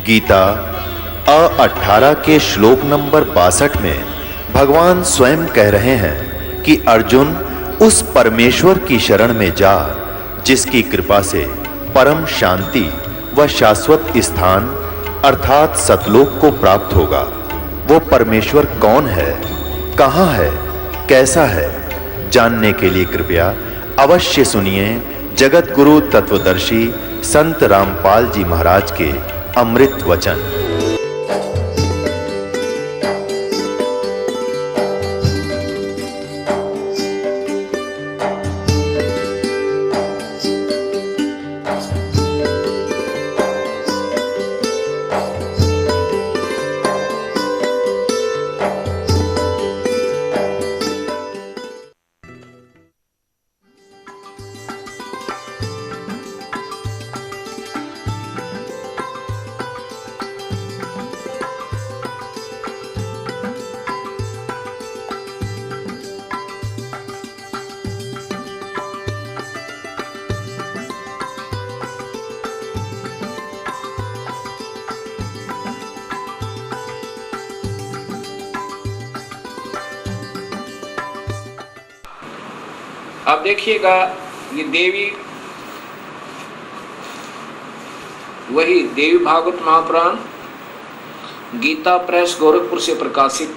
गीता 18 के श्लोक नंबर 62 में भगवान स्वयं कह रहे हैं कि अर्जुन उस परमेश्वर की शरण में जा जिसकी कृपा से परम शांति व शाश्वत स्थान अर्थात सतलोक को प्राप्त होगा। वो परमेश्वर कौन है, कहाँ है, कैसा है, जानने के लिए कृपया अवश्य सुनिए जगत गुरु तत्वदर्शी संत रामपाल जी महाराज के अमृत वचन। अब देखिएगा, ये देवी, वही देवी भागवत महापुराण गीता प्रेस गोरखपुर से प्रकाशित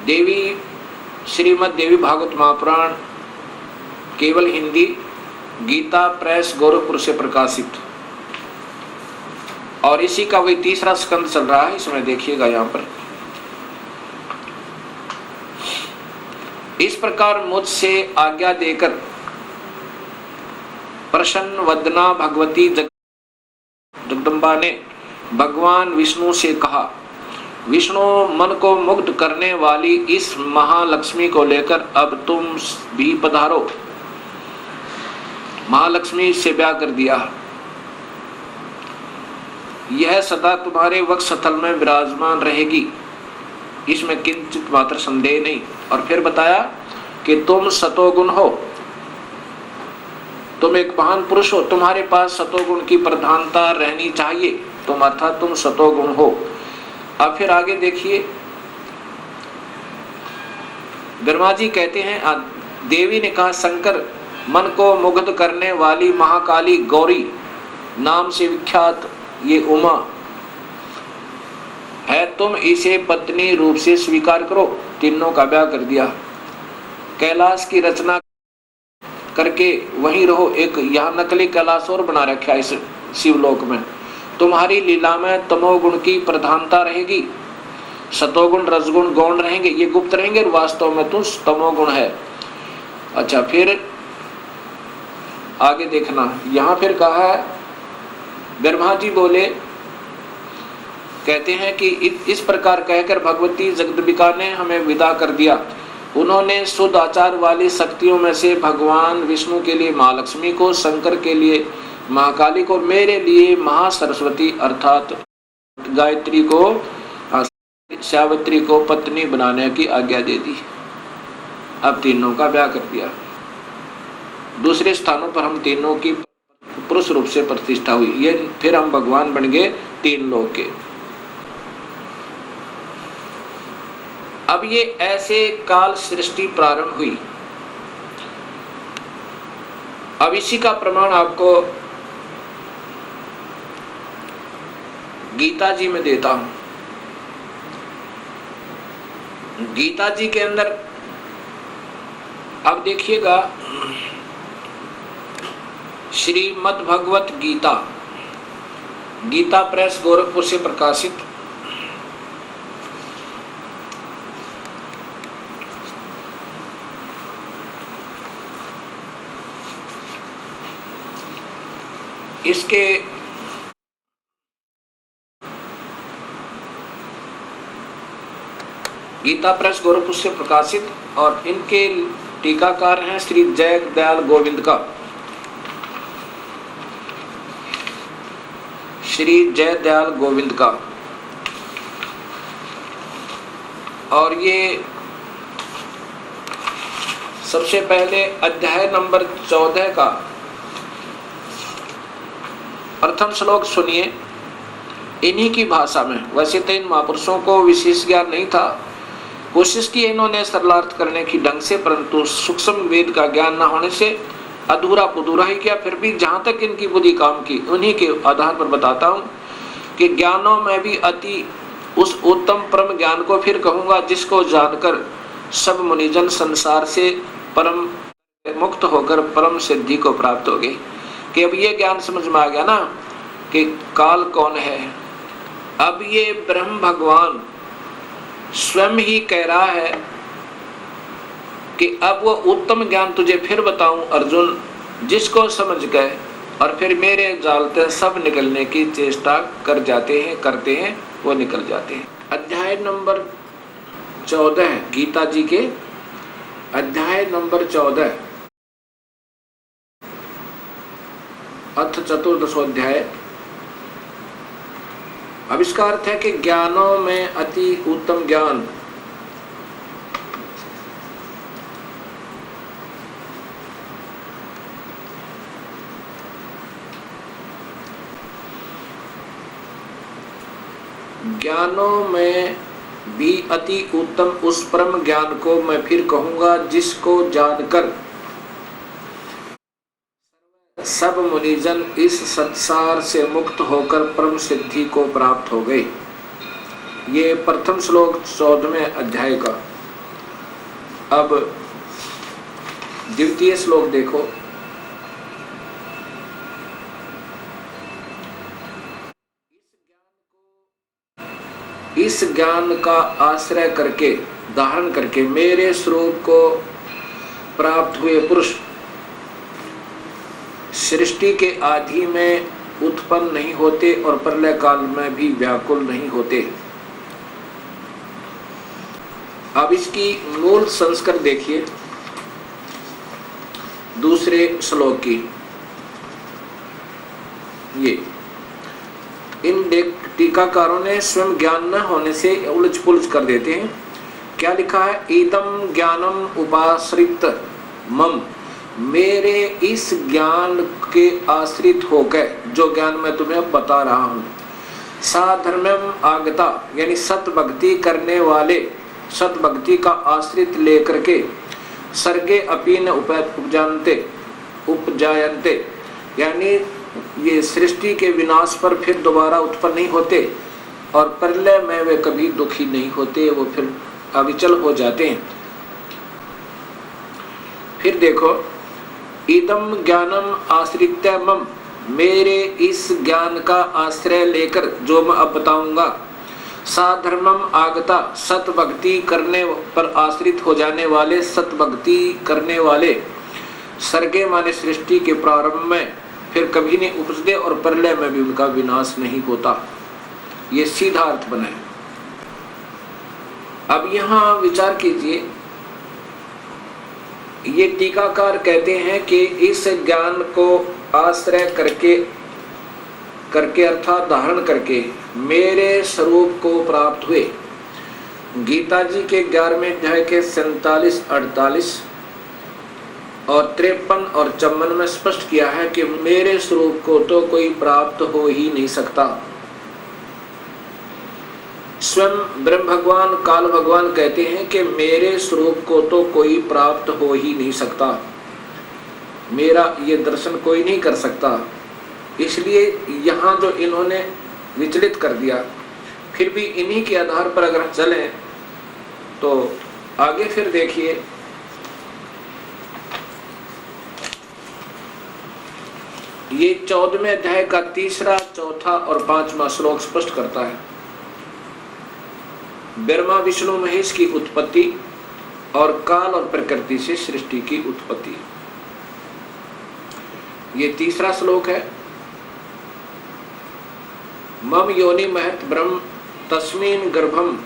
देवी श्रीमद् देवी भागवत महापुराण केवल हिंदी गीता प्रेस गोरखपुर से प्रकाशित, और इसी का वही तीसरा स्कंद चल रहा है। इसमें देखिएगा यहाँ पर, इस प्रकार मुझसे आज्ञा देकर प्रसन्न वदना भगवती जगदम्बा ने भगवान विष्णु से कहा, विष्णु मन को मुग्ध करने वाली इस महालक्ष्मी को लेकर अब तुम भी पधारो। महालक्ष्मी से ब्याह कर दिया, यह सदा तुम्हारे वक्षस्थल में विराजमान रहेगी, इसमें किंचित मात्र संदेह नहीं। और फिर बताया कि तुम सतोगुण हो, तुम एक महान पुरुष हो, तुम्हारे पास सतोगुण की प्रधानता रहनी चाहिए, तुम अर्थात तुम सतोगुण हो। अब फिर आगे देखिए, ब्रह्मा जी कहते हैं, देवी ने कहा, शंकर मन को मुग्ध करने वाली महाकाली गौरी नाम से विख्यात ये उमा है, तुम इसे पत्नी रूप से स्वीकार करो। तीनों का ब्याह कर दिया, कैलाश की रचना करके वहीं रहो। एक यहाँ नकली कैलाश और बना रखा है इस शिवलोक में। तुम्हारी लीला में तमोगुण की प्रधानता रहेगी, सतोगुण रजगुण गौण रहेंगे, ये गुप्त रहेंगे, वास्तव में तुम तमोगुण है। अच्छा, फिर आगे देखना, यहाँ फिर कहा है, ब्रह्मा जी बोले, कहते हैं कि इस प्रकार कहकर भगवती जगदम्बिका ने हमें विदा कर दिया। उन्होंने शुद्ध आचार वाली शक्तियों में से भगवान विष्णु के लिए महालक्ष्मी को, शंकर के लिए महाकाली को, मेरे लिए महासरस्वती अर्थात गायत्री को, सावित्री को पत्नी बनाने की आज्ञा दे दी। अब तीनों का ब्याह कर दिया। दूसरे स्थानों पर हम तीनों की पुरुष रूप से प्रतिष्ठा हुई, ये फिर हम भगवान बन गए तीन लोग के। अब ये ऐसे काल सृष्टि प्रारंभ हुई। अब इसी का प्रमाण आपको गीता जी में देता हूं। गीता जी के अंदर अब देखिएगा, श्रीमद् भगवत गीता गीता प्रेस गोरखपुर से प्रकाशित, इसके गीता प्रेस गोरखपुर से प्रकाशित, और इनके टीकाकार हैं श्री जय दयाल गोविंद का, श्री जय दयाल गोविंद का। और ये सबसे पहले अध्याय नंबर 14 का प्रथम श्लोक सुनिए इन्हीं की भाषा में। वैसे तो इन महापुरुषों को विशेष ज्ञान नहीं था, कोशिश की इन्होंने सरलार्थ करने की ढंग से, परंतु सूक्ष्म वेद का ज्ञान न होने से अधूरा पुधूरा ही किया। फिर भी जहां तक इनकी बुद्धि काम की उन्हीं के आधार पर बताता हूं कि ज्ञानों में भी अति उस उत्तम परम ज्ञान को फिर कहूंगा जिसको जानकर सब मुनिजन संसार से परम मुक्त होकर परम सिद्धि को प्राप्त हो गए। कि अब ये ज्ञान समझ में आ गया ना कि काल कौन है। अब ये ब्रह्म भगवान स्वयं ही कह रहा है कि अब वो उत्तम ज्ञान तुझे फिर बताऊं अर्जुन, जिसको समझ गए और फिर मेरे जाल से सब निकलने की चेष्टा कर जाते हैं, करते हैं, वो निकल जाते हैं। अध्याय नंबर 14 गीता जी के अध्याय नंबर 14 अथ चतुर्दशोध्याय। अब इसका अर्थ है कि ज्ञानों में अति उत्तम ज्ञान। ज्ञानों में भी अति उत्तम उस परम ज्ञान को मैं फिर कहूंगा जिसको जानकर सब मुनिजन इस संसार से मुक्त होकर परम सिद्धि को प्राप्त हो गए। ये प्रथम श्लोक 14वें अध्याय का। अब द्वितीय श्लोक देखो। इस ज्ञान का आश्रय करके धारण करके मेरे स्वरूप को प्राप्त हुए पुरुष सृष्टि के आदि में उत्पन्न नहीं होते और प्रलय काल में भी व्याकुल नहीं होते। अब इसकी मूल संस्कार देखिए दूसरे श्लोक की। ये इन टीकाकारों ने स्वयं ज्ञान न होने से उलझ पुलझ कर देते हैं। क्या लिखा है? इदम ज्ञानम उपाश्रित मम, मेरे इस ज्ञान के आश्रित होकर जो ज्ञान मैं तुम्हें बता रहा हूं, साधर्म्यम आगता यानी सत भक्ति करने वाले, सत भक्ति का आश्रित लेकर के सर्गे अपीन उपजायन्ते यानी ये सृष्टि के विनाश पर फिर दोबारा उत्पन्न नहीं होते और प्रलय में वे कभी दुखी नहीं होते, वो फिर अविचल हो जाते हैं। फिर देखो, इदम ज्ञानम आश्रित्य मम, मेरे इस ज्ञान का आश्रय लेकर जो मैं अब बताऊंगा, साधर्मम आगता, सत भक्ति करने पर आश्रित हो जाने वाले, सत भक्ति करने वाले, सर्गे माने सृष्टि के प्रारंभ में फिर कभी नहीं उपजते और प्रलय में भी उनका विनाश नहीं होता। ये सीधा अर्थ बना है। अब यहां विचार कीजिए, ये टीकाकार कहते हैं कि इस ज्ञान को आश्रय करके अर्थात धारण करके मेरे स्वरूप को प्राप्त हुए। गीता जी के 11वें अध्याय के 47, 48 और 53 और 54 में स्पष्ट किया है कि मेरे स्वरूप को तो कोई प्राप्त हो ही नहीं सकता। स्वयं ब्रह्म भगवान काल भगवान कहते हैं कि मेरे स्वरूप को तो कोई प्राप्त हो ही नहीं सकता, मेरा ये दर्शन कोई नहीं कर सकता। इसलिए यहाँ जो इन्होंने विचलित कर दिया, फिर भी इन्हीं के आधार पर अगर चलें तो आगे फिर देखिए, ये 14वें अध्याय का 3रा, 4था और 5वां श्लोक स्पष्ट करता है ब्रह्मा विष्णु महेश की उत्पत्ति और काल और प्रकृति से सृष्टि की उत्पत्ति। ये 3रा श्लोक है। मम योनि महत ब्रह्म तस्मिन् गर्भम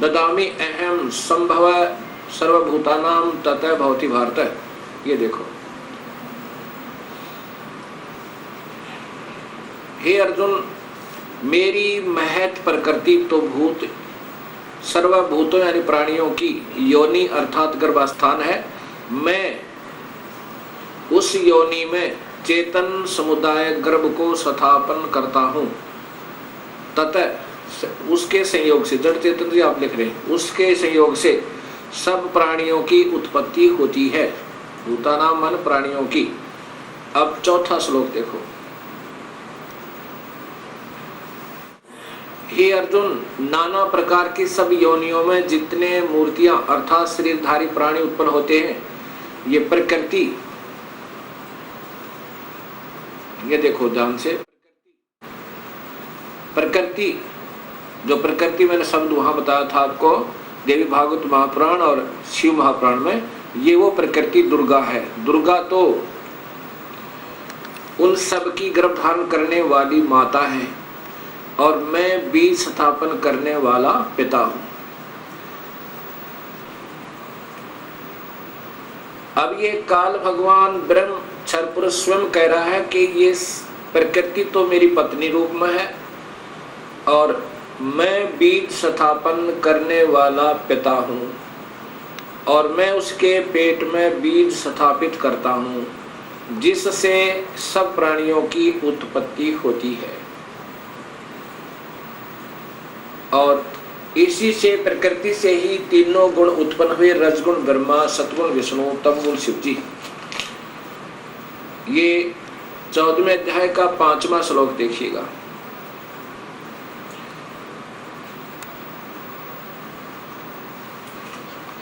ददामि अहम संभव सर्वभूतानां ततः भवति भारत। ये देखो, हे अर्जुन, मेरी महत प्रकृति तो भूत सर्वभूतों यानी प्राणियों की योनि अर्थात गर्भास्थान है। मैं उस योनि में चेतन समुदाय गर्भ को स्थापन करता हूँ। ततः उसके संयोग से, जड़ चेतन जी आप लिख रहे हैं, उसके संयोग से सब प्राणियों की उत्पत्ति होती है। भूतानाम मन प्राणियों की। अब चौथा श्लोक देखो। हे अर्जुन, नाना प्रकार की सब योनियों में जितने मूर्तियां अर्थात शरीरधारी प्राणी उत्पन्न होते हैं, ये प्रकृति, ये देखो ध्यान से, प्रकृति जो प्रकृति मैंने शब्द वहां बताया था आपको देवी भागवत महापुराण और शिव महापुराण में, ये वो प्रकृति दुर्गा है। दुर्गा तो उन सब की गर्भ धारण करने वाली माता है और मैं बीज स्थापन करने वाला पिता हूं। अब ये काल भगवान ब्रह्म क्षर पुरुष स्वयं कह रहा है कि ये प्रकृति तो मेरी पत्नी रूप में है और मैं बीज स्थापन करने वाला पिता हूं और मैं उसके पेट में बीज स्थापित करता हूं जिससे सब प्राणियों की उत्पत्ति होती है और इसी से प्रकृति से ही तीनों गुण उत्पन्न हुए, रजगुण ब्रह्मा, सतगुण विष्णु, तमगुण शिव जी। ये 14वें अध्याय का 5वां श्लोक देखिएगा।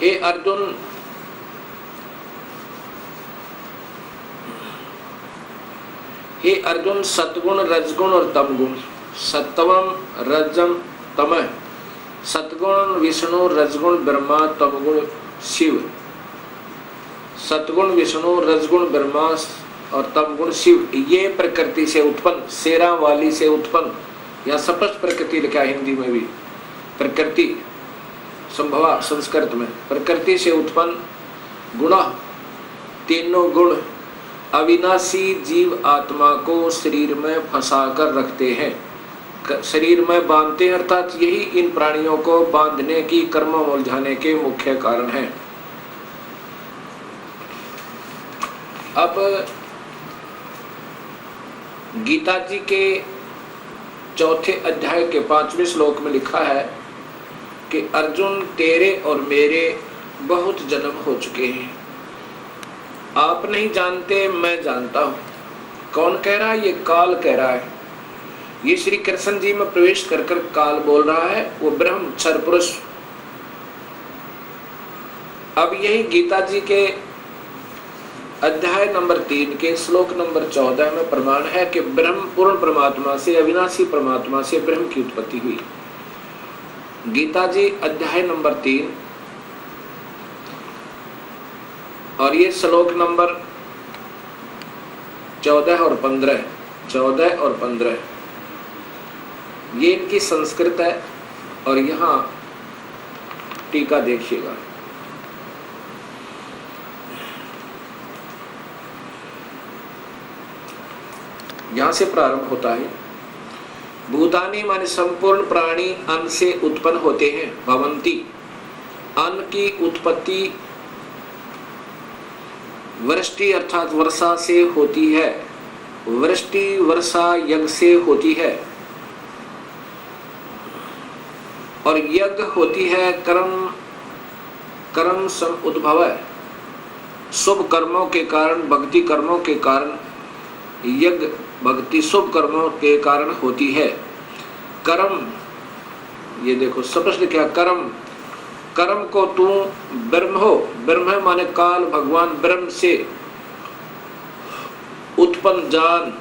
हे अर्जुन, हे अर्जुन, सतगुण रजगुण और तमगुण, सत्वम रजम तमः, सतगुण विष्णु, रजगुण ब्रह्मा, तमगुण शिव। सतगुण विष्णु, रजगुण ब्रह्मा और तमगुण शिव, ये प्रकृति से उत्पन्न, शेरा वाली से उत्पन्न, या स्पष्ट प्रकृति लिखा हिंदी में भी, प्रकृति संभवा संस्कृत में, प्रकृति से उत्पन्न गुण, तीनों गुण अविनाशी जीव आत्मा को शरीर में फंसा कर रखते हैं, शरीर में बांधते हैं, अर्थात यही इन प्राणियों को बांधने की, कर्म उलझाने के मुख्य कारण है। अब गीता जी के 4थे अध्याय के 5वें श्लोक में लिखा है कि अर्जुन, तेरे और मेरे बहुत जन्म हो चुके हैं, आप नहीं जानते, मैं जानता हूं। कौन कह रहा है? ये काल कह रहा है। ये श्री कृष्ण जी में प्रवेश कर कर काल बोल रहा है, वो ब्रह्म क्षर पुरुष। अब यही गीता जी के अध्याय नंबर 3 के श्लोक नंबर 14 में प्रमाण है कि ब्रह्म पूर्ण परमात्मा से, अविनाशी परमात्मा से ब्रह्म की उत्पत्ति हुई। गीता जी अध्याय नंबर 3 और ये श्लोक नंबर 14 और 15 ये इनकी संस्कृत है और यहाँ टीका देखिएगा। यहां से प्रारंभ होता है। भूतानी माने संपूर्ण प्राणी अन्न से उत्पन्न होते हैं। भवंती, अन्न की उत्पत्ति वृष्टि अर्थात वर्षा से होती है। वृष्टि वर्षा यज्ञ से होती है और यज्ञ होती है कर्म सम उद्भव है। शुभ कर्मों के कारण, भक्ति कर्मों के कारण, यज्ञ भक्ति शुभ कर्मों के कारण होती है। कर्म, ये देखो स्पष्ट क्या, कर्म को तू ब्रह्म हो। ब्रह्म माने काल भगवान ब्रह्म से उत्पन्न जान।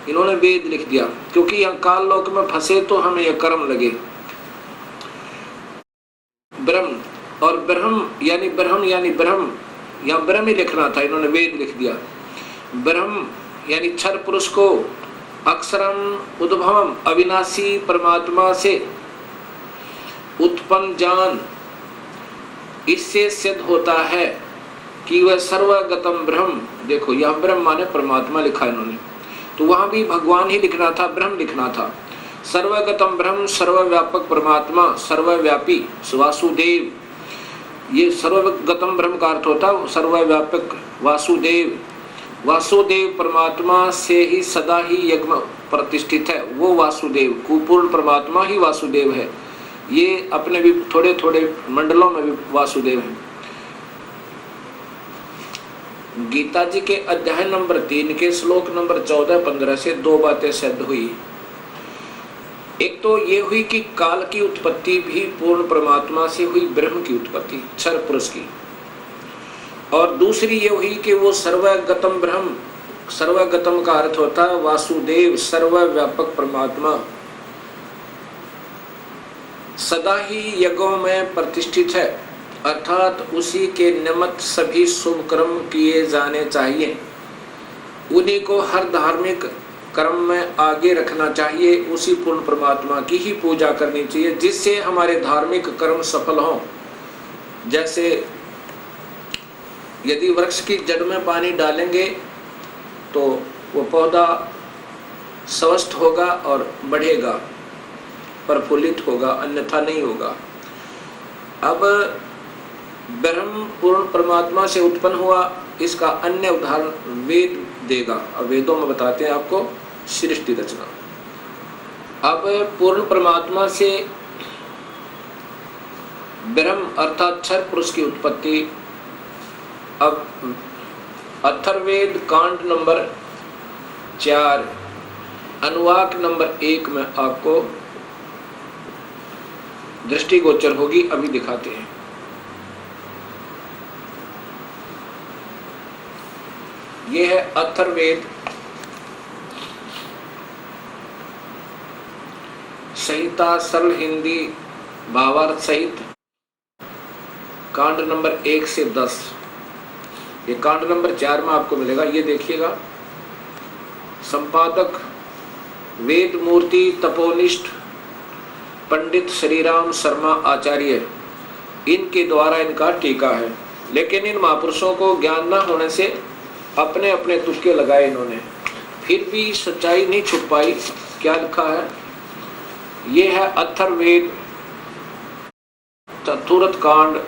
इन्होंने वेद लिख दिया क्योंकि यहाँ काल लोक में फंसे तो हमें यह कर्म लगे। ब्रह्म और ब्रह्म यानी ब्रह्म, यहाँ ब्रह्म ही लिखना था, इन्होंने वेद लिख दिया। ब्रह्म यानी क्षर पुरुष को अक्षरम उद्भवम अविनाशी परमात्मा से उत्पन्न जान। इससे सिद्ध होता है कि वह सर्वगतम ब्रह्म। देखो यहाँ ब्रह्म माने परमात्मा लिखा इन्होंने, तो वहां भी भगवान ही लिखना था, ब्रह्म लिखना था। सर्वगतम ब्रह्म, सर्वव्यापक परमात्मा, सर्वव्यापी वासुदेव। ये सर्वगतम ब्रह्म का अर्थ होता है सर्वव्यापक वासुदेव। वासुदेव परमात्मा से ही सदा ही यज्ञ प्रतिष्ठित है, वो वासुदेव, कुपूर्ण परमात्मा ही वासुदेव है। ये अपने भी थोड़े थोड़े मंडलों में भी वासुदेव है। गीता जी के अध्याय नंबर 3 के श्लोक नंबर 14-15 से दो बातें सिद्ध हुई। एक तो ये हुई कि काल की उत्पत्ति भी पूर्ण परमात्मा से हुई, ब्रह्म की उत्पत्ति क्षर पुरुष की। और दूसरी ये हुई कि वो सर्वगतम ब्रह्म, सर्वगतम का अर्थ होता है वासुदेव, सर्वव्यापक परमात्मा, सदा ही यज्ञों में प्रतिष्ठित है, अर्थात उसी के निमित्त सभी शुभ कर्म किए जाने चाहिए। उन्हीं को हर धार्मिक कर्म में आगे रखना चाहिए, उसी पूर्ण परमात्मा की ही पूजा करनी चाहिए, जिससे हमारे धार्मिक कर्म सफल हों। जैसे यदि वृक्ष की जड़ में पानी डालेंगे तो वो पौधा स्वस्थ होगा और बढ़ेगा, प्रफुल्लित होगा, अन्यथा नहीं होगा। अब ब्रह्म पूर्ण परमात्मा से उत्पन्न हुआ, इसका अन्य उदाहरण वेद देगा। अब वेदों में बताते हैं आपको सृष्टि रचना। अब पूर्ण परमात्मा से ब्रह्म अर्थात क्षर पुरुष की उत्पत्ति। अब अथर्ववेद कांड नंबर 4 अनुवाक नंबर 1 में आपको दृष्टिगोचर होगी, अभी दिखाते हैं। यह है अथर्ववेद संहिता, सरल हिंदी भावार्थ सहित, कांड नंबर 1 से 10। ये कांड नंबर 4 में आपको मिलेगा। ये देखिएगा, संपादक वेद मूर्ति तपोनिष्ठ पंडित श्रीराम शर्मा आचार्य, इनके द्वारा इनका टीका है। लेकिन इन महापुरुषों को ज्ञान न होने से अपने अपने तुक्के लगाए इन्होंने, फिर भी सच्चाई नहीं छुप पाई। क्या लिखा है? ये है अथर्ववेद चतुर्थ कांड।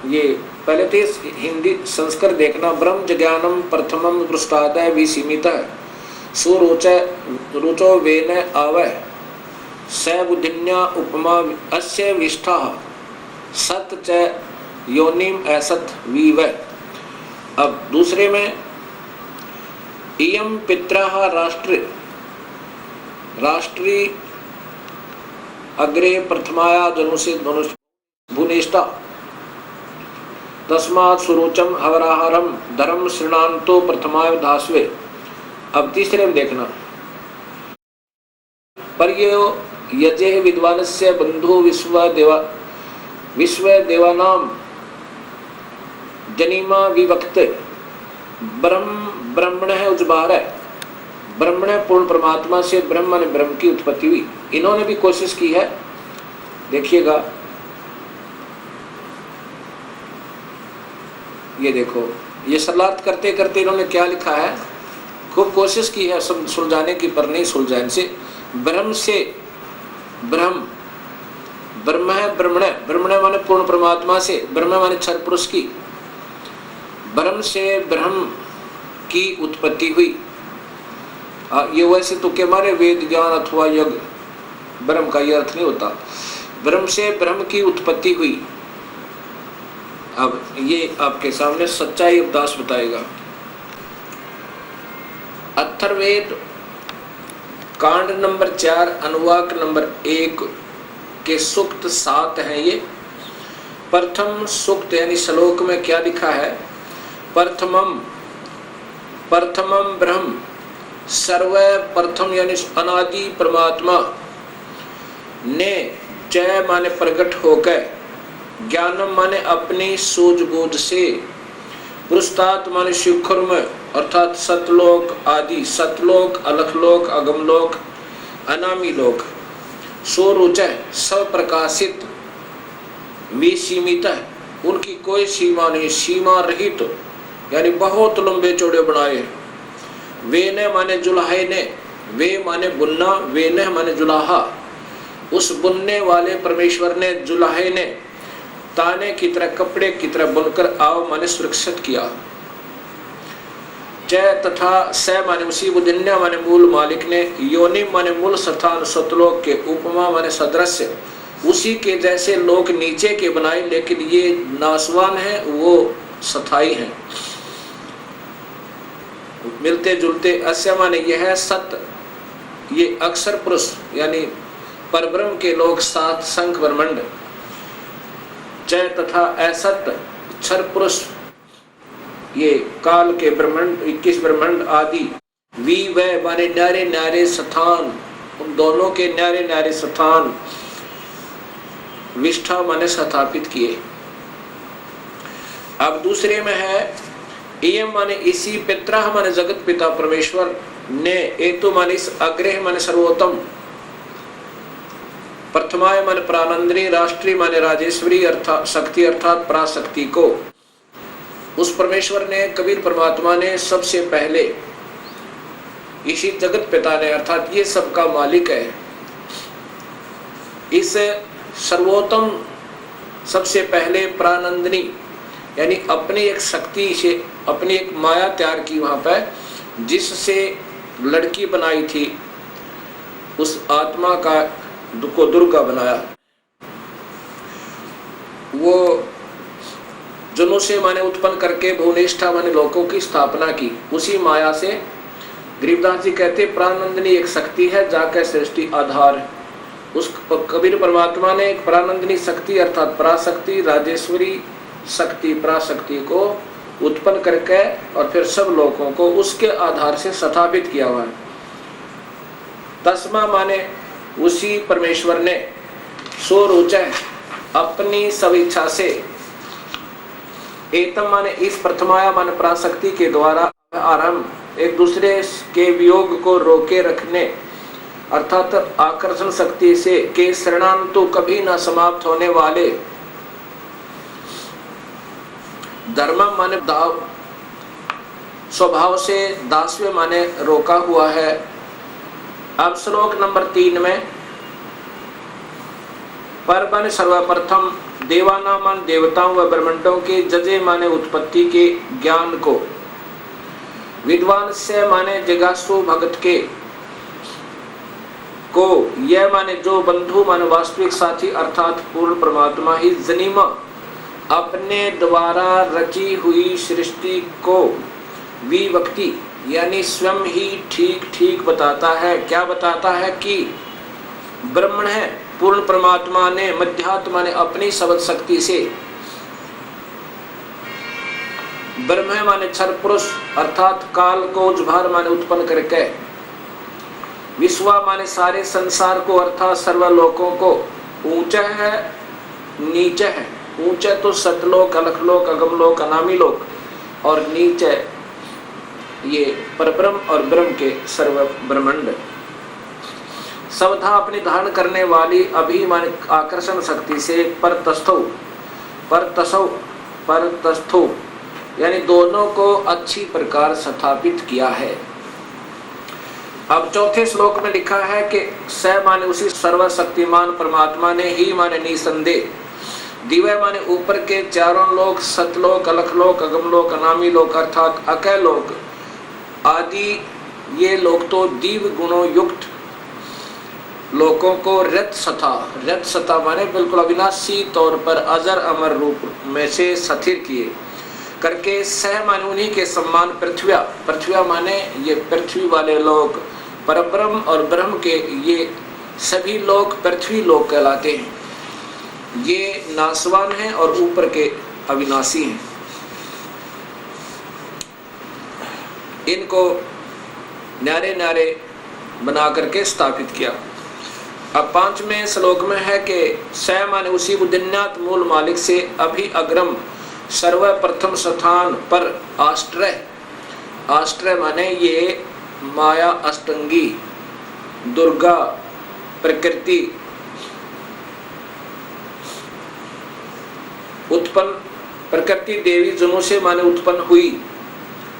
ये पहले थे हिंदी संस्कृत देखना। ब्रह्म ज्ञानम प्रथमम पृष्ठादय विसीमितः सुरुचो वेन आवय स बुद्धिन्या उपमा अस्य विष्ठा सत च योनिम असत विवय। अब दूसरे में इयम पित्रः राष्ट्री अग्रे प्रथमाया जनुषे भुनिष्ठा तस्मात् सुरुचम हवराहरम धर्म श्रृणान्तो प्रथमाय धास्वे। अब तीसरे में देखना, पर्यो यजे विद्वानस्य बंधु विश्व देवानाम जनिमा विवक्त ब्रह्मण है उजबार है। ब्रह्मण पूर्ण परमात्मा से ब्रह्म ने ब्रह्म की उत्पत्ति हुई। इन्होंने भी कोशिश की है, देखिएगा। ये देखो, ये सरलार्थ करते करते इन्होंने क्या लिखा है, खूब कोशिश की है सब सुलझाने की, पर नहीं सुलझा इनसे। ब्रह्म से ब्रह्म, ब्रह्म है ब्रह्मण, ब्रह्मण माने पूर्ण परमात्मा से, ब्रह्म माने क्षर पुरुष की, ब्रह्म से ब्रह्म की उत्पत्ति हुई। ये वैसे तो के मारे वेद ज्ञान अथवा यज्ञ ब्रह्म का यह अर्थ नहीं होता। ब्रह्म से ब्रह्म की उत्पत्ति हुई। अब ये आपके सामने सच्चाई उपदास बताएगा। अथर्ववेद कांड नंबर 4 अनुवाक नंबर 1 के सूक्त 7 हैं। ये प्रथम सूक्त यानी श्लोक में क्या लिखा है, प्रथमम ब्रह्म, सर्व प्रथम यानी अनादि परमात्मा ने च माने प्रकट होकर, ज्ञानम माने अपनी सूझबूझ से, पुरुषार्थ माने शिखर में अर्थात सतलोक आदि, सतलोक, अलखलोक, अगमलोक, अनामी लोक, स्वरुच सप्रकाशित, विसीमित है, उनकी कोई सीमा नहीं, सीमा रहित तो, यानी बहुत लंबे चौड़े बनाए। वे ने माने जुल्हे ने, वे माने बुनना, वेनह माने जुलाहा। उस बुनने वाले परमेश्वर ने, जुलाहे ने ताने की तरह, कपड़े की तरह बुनकर आव माने सुरक्षित किया। जय तथा स माने उसी, बुधिन्या माने मूल मालिक ने, योनि माने मूल स्थान सतलोक के, उपमा माने सदृश्य उसी के जैसे लोक नीचे के बनाए, लेकिन ये नासवान है, वो स्थायी है, मिलते जुलते। अस्य माने यह सत्य, ये अक्षर पुरुष यानी परब्रह्म के लोक, सात संख ब्रह्मंड। जय तथा असत क्षर पुरुष, ये काल के ब्रह्मांड, 21 ब्रह्मांड आदि। वी वह माने न्यारे न्यारे स्थान, उन दोनों के न्यारे न्यारे स्थान। विष्ठा माने स्थापित किए। अब दूसरे में है इयम माने इसी, पित्रा माने जगत पिता परमेश्वर ने, एतु माने इस, अग्रह माने सर्वोत्तम, प्रथमाय माने प्रानंदनी, राष्ट्रीय माने राजेश्वरी अर्थात शक्ति अर्थात पराशक्ति को। उस परमेश्वर ने, कबीर परमात्मा ने सबसे पहले, इसी जगत पिता ने अर्थात ये सबका मालिक है, इस सर्वोत्तम सबसे पहले प्रानंदनी यानी अपनी एक शक्ति से, अपनी एक माया तैयार की वहां पर, जिससे लड़की बनाई थी, उस आत्मा को दुर्गा बनाया। वो जनों से माने उत्पन्न करके भुवनेष्ठा माने लोकों की स्थापना की। उसी माया से गरीबदास जी कहते प्रानंदनी एक शक्ति है, जाकर सृष्टि आधार। उस कबीर परमात्मा ने एक प्रानंदनी शक्ति अर्थात पराशक्ति, राजेश्वरी शक्ति, पराशक्ति को उत्पन्न करके और फिर सब लोगों को उसके आधार से स्थापित किया हुआ है। तस्मा माने उसी परमेश्वर ने, सो रोचा अपनी सब इच्छा से, एतम माने इस प्रथमाया माने पराशक्ति के द्वारा आरंभ, एक दूसरे के वियोग को रोके रखने अर्थात आकर्षण शक्ति से, के शरणांतु कभी न समाप्त होने वाले, धर्म माने दाव, स्वभाव से दासवे माने रोका हुआ है। अब श्लोक नंबर 3 में, पर माने सर्वप्रथम, देवाना मान देवताओं व ब्रह्मांडों के, जजे माने उत्पत्ति के ज्ञान को, विद्वान से माने जिज्ञासु भगत के को, यह माने जो बंधु माने वास्तविक साथी अर्थात पूर्ण परमात्मा ही, जनीमा अपने द्वारा रची हुई सृष्टि को, विवक्ति यानी स्वयं ही ठीक ठीक बताता है। क्या बताता है कि ब्रह्मण है, पूर्ण परमात्मा ने, मध्यात्मा ने अपनी शब्द शक्ति से, ब्रह्म माने क्षर पुरुष अर्थात काल को उजभार माने उत्पन्न करके, विश्वा माने सारे संसार को अर्थात सर्वलोकों को, ऊंचा है नीचे है, ऊंचे तो सतलोक, अलखलोक, अगमलोक, अनामी लोक, और नीचे ये परब्रह्म और ब्रह्म के सर्व ब्रह्मांड। सबथा अपनी धारण करने वाली अभिमान आकर्षण शक्ति से परतस्थो यानी दोनों को अच्छी प्रकार स्थापित किया है। अब चौथे श्लोक में लिखा है कि स माने उसी सर्वशक्तिमान परमात्मा ने ही माने निसंदेह, दिव्य माने ऊपर के चारों लोक, सतलोक, अलखलोक, अगमलोक, अनामी लोक अर्थात अकय लोक आदि, ये लोक तो दिव्य गुणों युक्त लोकों को रत सथा माने बिल्कुल अविनाशी तौर पर अजर अमर रूप में से स्थिर किए करके, सह माने उन्हीं के सम्मान पृथ्व्या माने ये पृथ्वी वाले लोक, परब्रह्म और ब्रह्म के ये सभी लोक पृथ्वी लोक कहलाते हैं। ये नासवान हैं और ऊपर के अविनाशी हैं। इनको न्यारे न्यारे बना करके स्थापित किया। अब 5वें श्लोक में है कि स माने उसी बुद्धिन्यात मूल मालिक से अभि अग्रम सर्वप्रथम स्थान पर आश्रय माने ये माया अष्टंगी, दुर्गा, प्रकृति उत्पन्न, प्रकृति देवी जनों से माने उत्पन्न हुई,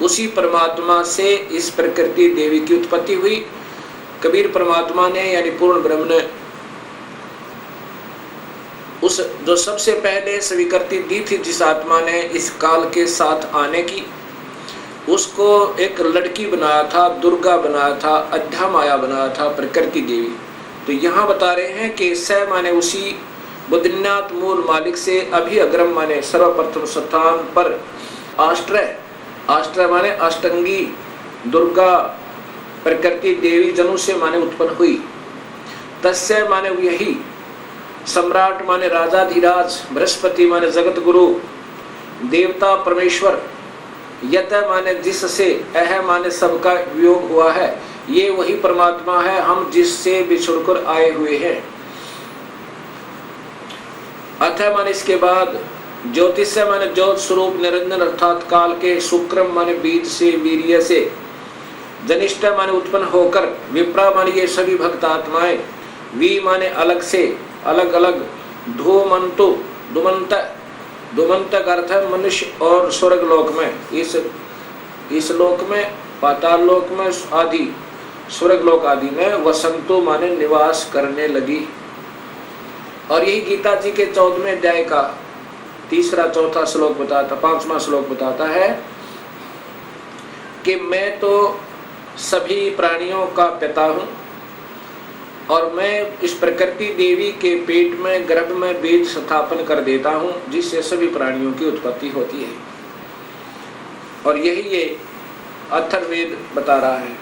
उसी परमात्मा से इस प्रकृति देवी की उत्पत्ति हुई कबीर परमात्मा ने यानी पूर्ण ब्रह्म ने उस जो सबसे पहले स्वीकृति दी थी जिस आत्मा ने इस काल के साथ आने की, उसको एक लड़की बनाया था, दुर्गा बनाया था, अध्या माया बनाया था, प्रकृति देवी। तो यहाँ बता रहे हैं कि स माने उसी बुद्धिनाथ मूल मालिक से अभी अग्रम माने सर्वप्रथम स्थान पर आश्रय, आश्रय माने अष्टंगी दुर्गा प्रकृति देवी जनु से माने उत्पन्न हुई। तस्य माने यही सम्राट माने राजाधिराज, बृहस्पति माने जगत गुरु, देवता परमेश्वर, यत माने जिससे, अह माने सबका वियोग हुआ है, ये वही परमात्मा है हम जिससे बिछुड़कर आए हुए हैं। अथ माने इसके बाद ज्योतिष माने ज्योत स्वरूप निरंजन अर्थात काल के, शुक्रम माने बीज से, वीर्य से, जनिष्ठ माने उत्पन्न होकर, विप्रा माने ये सभी भक्त आत्माएं, वी माने अलग से, अलग अलग, धूमंतु दुमंत, दुमंत का अर्थ है मनुष्य और स्वर्ग लोक में, इस लोक में, पाताल लोक में आदि, स्वर्ग लोक आदि में वसंतो माने निवास करने लगी। और यही गीता जी के 14वें अध्याय का 3-4 श्लोक बताता, 5वां श्लोक बताता है कि मैं तो सभी प्राणियों का पिता हूँ और मैं इस प्रकृति देवी के पेट में, गर्भ में बीज स्थापन कर देता हूँ जिससे सभी प्राणियों की उत्पत्ति होती है। और यही ये अथर्ववेद बता रहा है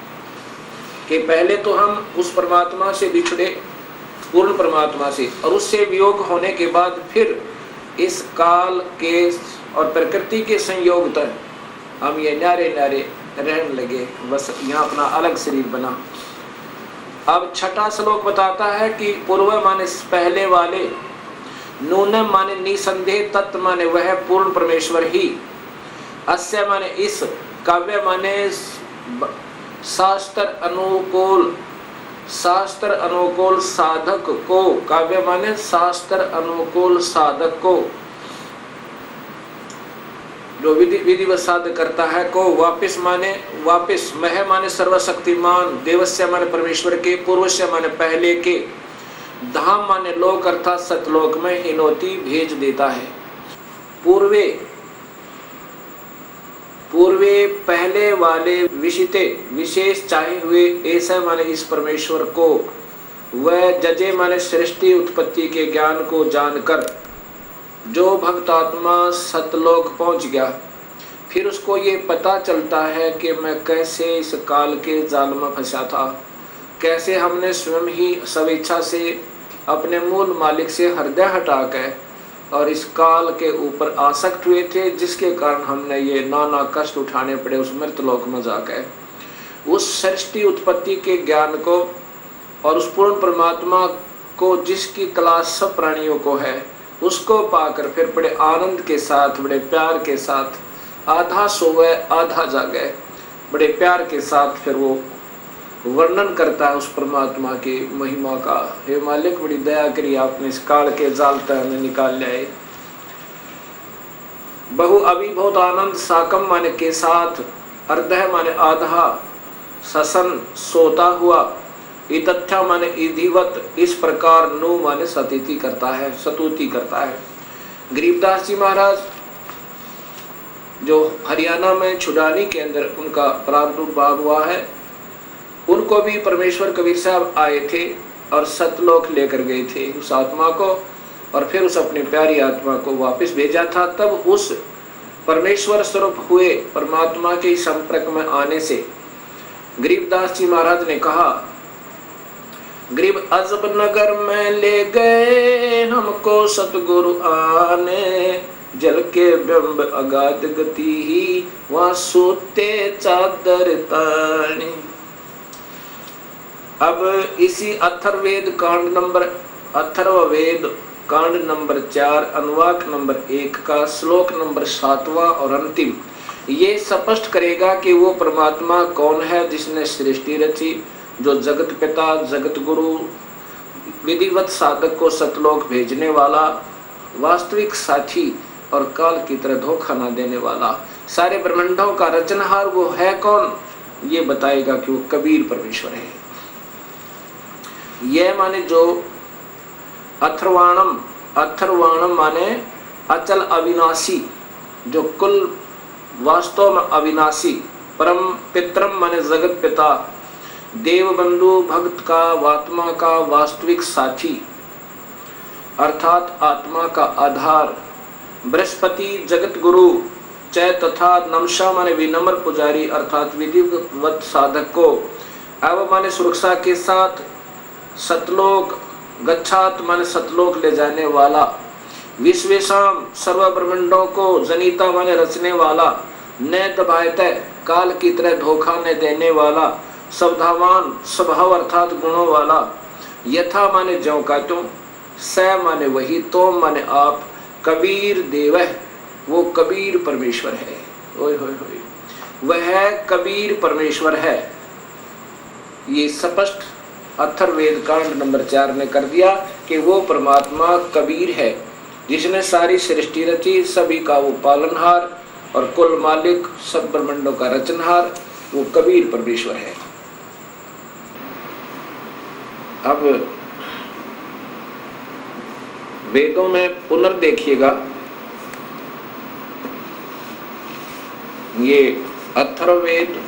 कि पहले तो हम उस परमात्मा से बिछड़े, पूर्ण परमात्मा से, और उससे वियोग होने के बाद फिर इस काल के और प्रकृति के संयोग तक हम ये न्यारे न्यारे रहने लगे, बस यहाँ अपना अलग शरीर बना। अब 6वां श्लोक बताता है कि पूर्व माने पहले वाले, नूनम माने निसंदेह, तत्व माने वह पूर्ण परमेश्वर ही, अस्य माने इस, काव्य माने शास्त्र अनुकूल, शास्त्र अनुकूल साधक को, काव्य माने शास्त्र अनुकूल साधक को, जो विधिवत साध करता है को, वापिस माने वापिस, मह माने सर्वशक्तिमान, देवस्य माने परमेश्वर के, पूर्वस्य माने पहले के, धाम माने लोक अर्थात सतलोक में हिनोती भेज देता है। पूर्वे, पूर्वे पहले वाले, विशिते विशेष चाहे हुए, ऐसा माने इस परमेश्वर को, वह जजे माने सृष्टि उत्पत्ति के ज्ञान को जानकर जो भक्त आत्मा सतलोक पहुंच गया, फिर उसको ये पता चलता है कि मैं कैसे इस काल के जाल में फंसा था, कैसे हमने स्वयं ही स्वेच्छा से अपने मूल मालिक से हृदय हटाकर और इस काल के ऊपर आसक्त हुए थे, जिसके कारण हमने ये नाना कष्ट उठाने पड़े उस मृतलोक में जाकर। उस सृष्टि उत्पत्ति के ज्ञान को और उस पूर्ण परमात्मा को जिसकी तलाश सब प्राणियों को है, उसको पाकर फिर बड़े आनंद के साथ, बड़े प्यार के साथ, आधा सोवे आधा जागे, बड़े प्यार के साथ फिर वो वर्णन करता है उस परमात्मा की महिमा का। हे मालिक, बड़ी दया करी, आपने इस काल के जाल तक हमें निकाल लिया। बहु अभी बहुत आनंद, साकम माने के साथ, अर्धः माने आधा, ससन सोता हुआ, इतथ्या माने इधिवत, इस प्रकार नु माने सतीति करता है, सतुति करता है। गरीबदास जी महाराज जो हरियाणा में छुडानी के अंदर उनका प्रादुर्भाव हुआ है, उनको भी परमेश्वर कबीर साहब आए थे और सतलोक लेकर गए थे उस आत्मा को, और फिर उस अपनी प्यारी आत्मा को वापस भेजा था। तब उस परमेश्वर स्वरूप हुए परमात्मा के संपर्क में आने से गरीबदास जी महाराज ने कहा, गरीब अजब नगर में ले गए हमको सतगुरु आने, जल के बिंब अगाध गति ही वहां सोते चादर ताने। अब इसी अथर्ववेद कांड नंबर 4 अनुवाक नंबर 1 का श्लोक नंबर 7वां और अंतिम ये स्पष्ट करेगा कि वो परमात्मा कौन है जिसने सृष्टि रची, जो जगत पिता, जगत गुरु, विधिवत साधक को सतलोक भेजने वाला, वास्तविक साथी और काल की तरह धोखा न देने वाला, सारे ब्रह्मांडों का रचनहार वो है कौन, ये बताएगा कि वो कबीर परमेश्वर है। यह माने जो अथर्वाणम, अथर्वाणम माने अचल अविनाशी, जो कुल वास्तव में अविनाशी, परम पित्रम माने जगत पिता, देव बंधु भक्त का आत्मा का वास्तविक साथी अर्थात आत्मा का आधार, बृहस्पति जगत गुरु, चय तथा नमशा माने विनम्र पुजारी अर्थात विधिवत साधक को, एवं माने सुरक्षा के साथ, सतलोक गच्छात माने सतलोक ले जाने वाला, विश्वेशम सर्व ब्रह्मांडों को जनिता माने रचने वाला, न दबायते काल की तरह धोखा न देने वाला, स्वभावान स्वभाव अर्थात गुणों वाला, यथा माने ज्यों का तुम, स माने वही, तो माने आप, कबीर देव, वो कबीर परमेश्वर है। ओए होए होए, वह कबीर परमेश्वर है। ये स्पष्ट अथर्ववेद कांड नंबर 4 ने कर दिया कि वो परमात्मा कबीर है, जिसने सारी सृष्टि रची, सभी का वो पालनहार और कुल मालिक, सब ब्रह्मांडों का रचनहार, वो कबीर परमेश्वर है। अब वेदों में पुनर्देखिएगा, ये अथर्ववेद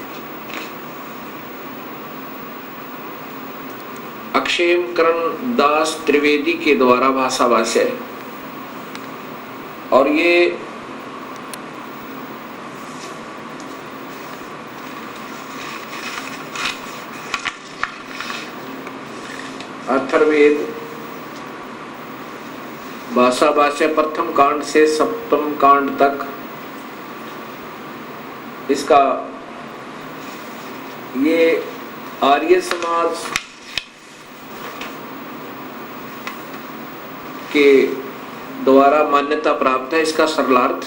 अक्षेम करण दास त्रिवेदी के द्वारा भाषाभाष्य है, और ये अथर्ववेद भाषाभाष्य प्रथम कांड से सप्तम कांड तक, इसका ये आर्य समाज के द्वारा मान्यता प्राप्त है। इसका सरलार्थ,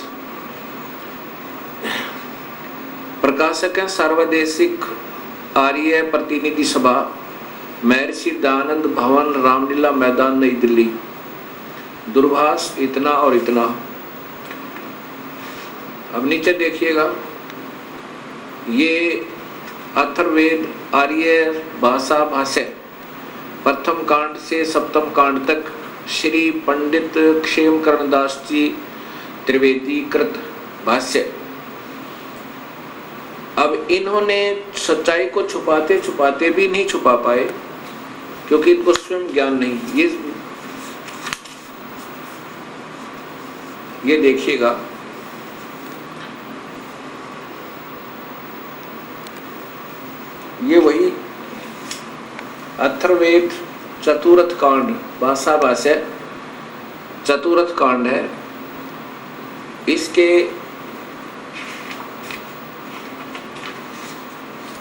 प्रकाशक है सर्वदेशिक आर्य प्रतिनिधि सभा, महर्षि दयानंद भवन, रामलीला मैदान, नई दिल्ली। दूरभाष इतना और इतना। अब नीचे देखिएगा, ये अथर्ववेद आर्य भाषा भाष्य प्रथम कांड से सप्तम कांड तक श्री पंडित क्षेमकरण दास जी त्रिवेदी कृत भाष्य। अब इन्होंने सच्चाई को छुपाते छुपाते भी नहीं छुपा पाए, क्योंकि इनको स्वयं ज्ञान नहीं। ये देखिएगा, ये वही अथर्ववेद चतुर्थ कांड, भाषा भाष्य चतुर्थ कांड है। इसके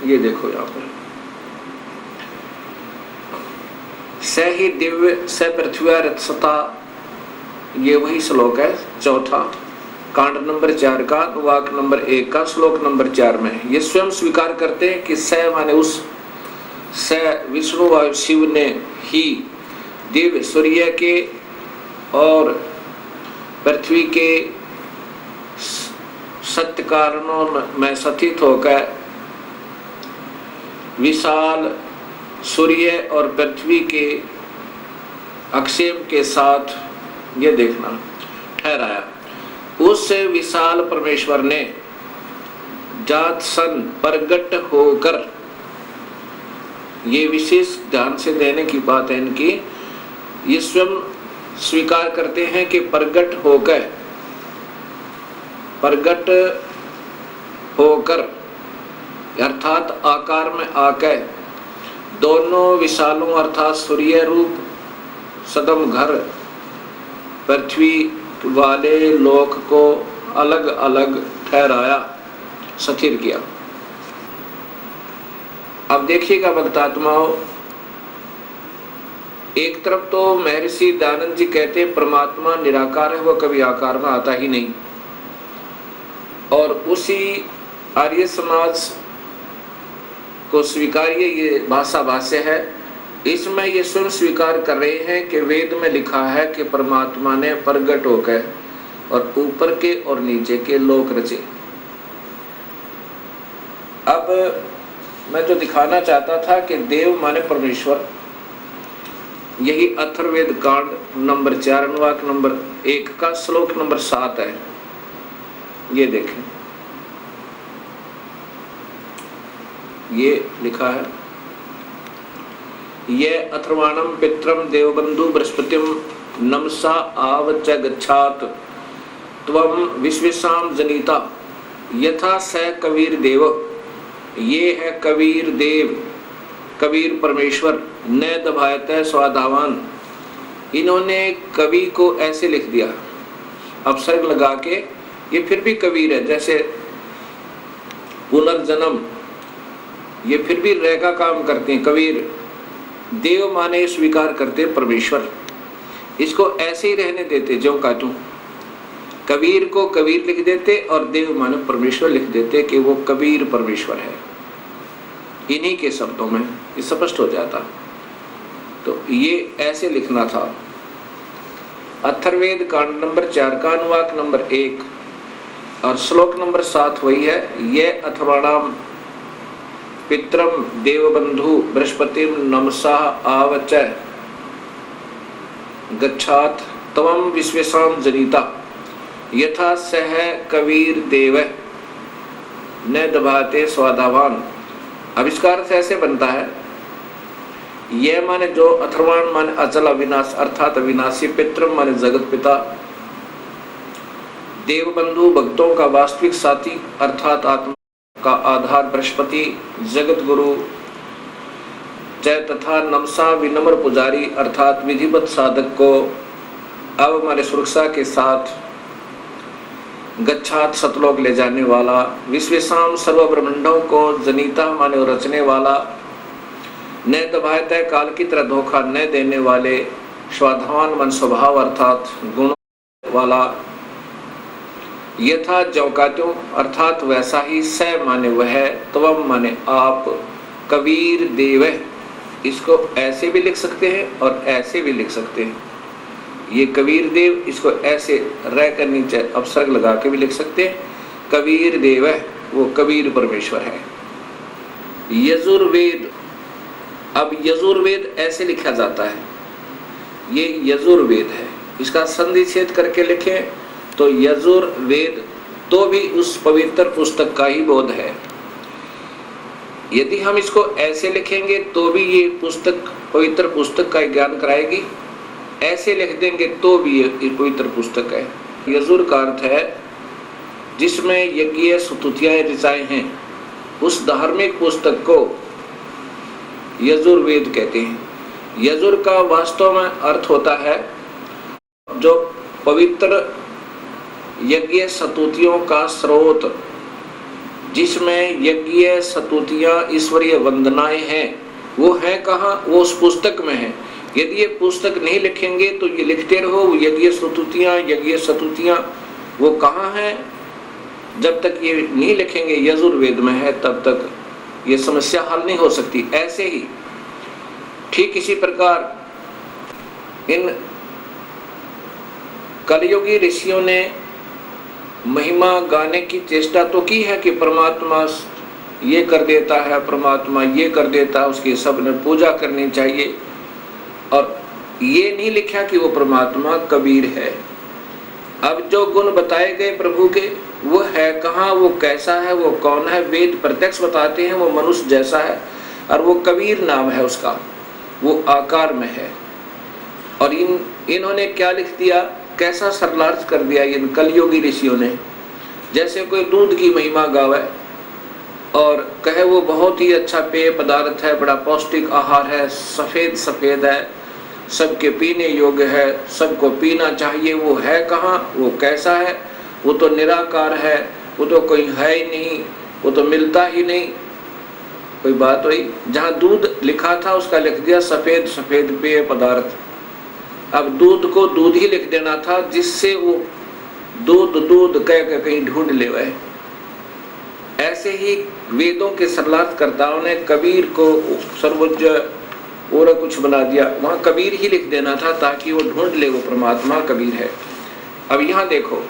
ये देखो यहाँ पर, स ही दिव्य स पृथ्वी रत्सता, ये वही श्लोक है चौथा, कांड नंबर 4 का वाक नंबर 1 का श्लोक नंबर 4 में। ये स्वयं स्वीकार करते हैं कि स माने उस, स विष्णु व शिव ने ही दिव्य सूर्य के और पृथ्वी के सत्य कारणों में स्थित होकर विशाल सूर्य और पृथ्वी के अक्षेम के साथ, ये देखना, ठहराया। उस विशाल परमेश्वर ने जात सन प्रगट होकर, ये विशेष ध्यान से देने की बात है इनकी, ये स्वयं स्वीकार करते हैं कि प्रगट होकर अर्थात आकार में आकर दोनों विशालों अर्थात सूर्य रूप सदम घर पृथ्वी वाले लोक को अलग अलग ठहराया, स्थिर किया। अब देखिएगा भक्तात्माओं, एक तरफ तो महर्षि दयानंद जी कहते हैं परमात्मा निराकार है, वह कभी आकार में आता ही नहीं, और उसी आर्य समाज को स्वीकार्य ये भाषा भाष्य है। इसमें ये स्वयं स्वीकार कर रहे हैं कि वेद में लिखा है कि परमात्मा ने प्रगट होकर और ऊपर के और नीचे के लोक रचे। अब मैं जो दिखाना चाहता था कि देव माने परमेश्वर, यही अथर्ववेद कांड नंबर 4 अनुवाक नंबर 1 का श्लोक नंबर 7 है। ये देखें, ये लिखा है, ये अथर्वाणम पित्रम देवबंधु बृहस्पतिम नमसा आवच गच्छात त्वम विश्वेशाम जनिता यथा स कबीर देव। ये है कबीर देव, कबीर परमेश्वर, न दभायत स्वाधावान। इन्होंने कवि को ऐसे लिख दिया अपसर्ग लगा के, ये फिर भी कबीर है। जैसे पुनर्जन्म, ये फिर भी रह का काम करते हैं। कबीर देव माने स्वीकार करते परमेश्वर, इसको ऐसे ही रहने देते जो का त्यों। कबीर को कबीर लिख देते और देव माने परमेश्वर लिख देते कि वो कबीर परमेश्वर है। इन्हीं के शब्दों में ये स्पष्ट हो जाता। तो ये ऐसे लिखना था। अथर्ववेद कांड नंबर 4 का अनुवाक नंबर 1 और श्लोक नंबर 7 वही है, ये अथर्वणाम पित्रम देवबंधु बृहस्पतिम नमसा आवच गच्छात तवम विश्वेशाम जनिता यथा सह कबीर देव न दभाते स्वाधावान। आविष्कार से ऐसे बनता है, यह माने जो, अथर्वाण माने अचल अविनाश अर्थात अविनाशी, पित्र माने जगत पिता, देवबंधु भक्तों का वास्तविक साथी अर्थात आत्मा का आधार बृहस्पति, जगत गुरु जय तथा नमसा विनम्र पुजारी अर्थात विधिवत साधक को अब हमारे सुरक्षा के साथ गच्छात सतलोक ले जाने वाला, विश्वेशाम सर्व ब्रह्मांडों को जनीता माने रचने वाला, न दबायत काल की तरह धोखा न देने वाले, स्वाधावान मन स्वभाव अर्थात गुण वाला, यथा जौकात्यों अर्थात वैसा ही, स माने वह, त्वम माने आप, कबीर देव। इसको ऐसे भी लिख सकते हैं और ऐसे भी लिख सकते हैं। ये कबीर देव, इसको ऐसे रह कर नीचे अपसर्ग लगा के भी लिख सकते हैं। कबीर देव है, वो कबीर परमेश्वर है। यजुर्वेद, अब यजुर्वेद ऐसे लिखा जाता है, ये यजुर्वेद है। इसका संधि छेद करके लिखें तो यजुर्वेद तो भी उस पवित्र पुस्तक का ही बोध है। यदि हम इसको ऐसे लिखेंगे तो भी ये पुस्तक पवित्र पुस्तक का ज्ञान कराएगी, ऐसे लिख देंगे तो भी ये पवित्र पुस्तक है। यजुर का अर्थ है जिसमें यज्ञ स्तुतियां ऋचाएं हैं, उस धार्मिक पुस्तक को यजुर्वेद कहते हैं। यजुर का वास्तव में अर्थ होता है जो पवित्र यज्ञ स्तुतियों का स्रोत, जिसमें यज्ञ स्तुतियां ईश्वरीय वंदनाएं हैं, वो है कहाँ? वो उस पुस्तक में है। यदि ये पुस्तक नहीं लिखेंगे तो ये लिखते रहो यज्ञ स्तुतियां, वो कहाँ है? जब तक ये नहीं लिखेंगे यजुर्वेद में है, तब तक ये समस्या हल नहीं हो सकती। ऐसे ही ठीक इसी प्रकार इन कलयुगी ऋषियों ने महिमा गाने की चेष्टा तो की है कि परमात्मा ये कर देता है, परमात्मा ये कर देता है, उसकी सबने पूजा करनी चाहिए। और ये नहीं लिखा कि वो परमात्मा कबीर है। अब जो गुण बताए गए प्रभु के, वो है कहाँ, वो कैसा है, वो कौन है? वेद प्रत्यक्ष बताते हैं वो मनुष्य जैसा है और वो कबीर नाम है उसका, वो आकार में है। और इन्होंने क्या लिख दिया, कैसा सरलार्थ कर दिया इन कलयुगी ऋषियों ने। जैसे कोई दूध की महिमा गावे और कहे वो बहुत ही अच्छा पेय पदार्थ है, बड़ा पौष्टिक आहार है, सफेद सफेद है, सबके पीने योग्य है, सबको पीना चाहिए। वो है कहाँ, वो कैसा है? वो तो निराकार है, वो तो कोई है ही नहीं, वो तो मिलता ही नहीं। कोई बात हुई? जहाँ दूध लिखा था उसका लिख दिया सफेद सफेद पेय पदार्थ। अब दूध को दूध ही लिख देना था, जिससे वो दूध दूध कह के कहीं ढूंढ ले वह। ऐसे ही वेदों के सरलार्थकर्ताओं ने कबीर को सर्वोच्च और कुछ बना दिया, वहां कबीर ही लिख देना था ताकि वो ढूंढ ले वो परमात्मा कबीर है। अब यहाँ देखो,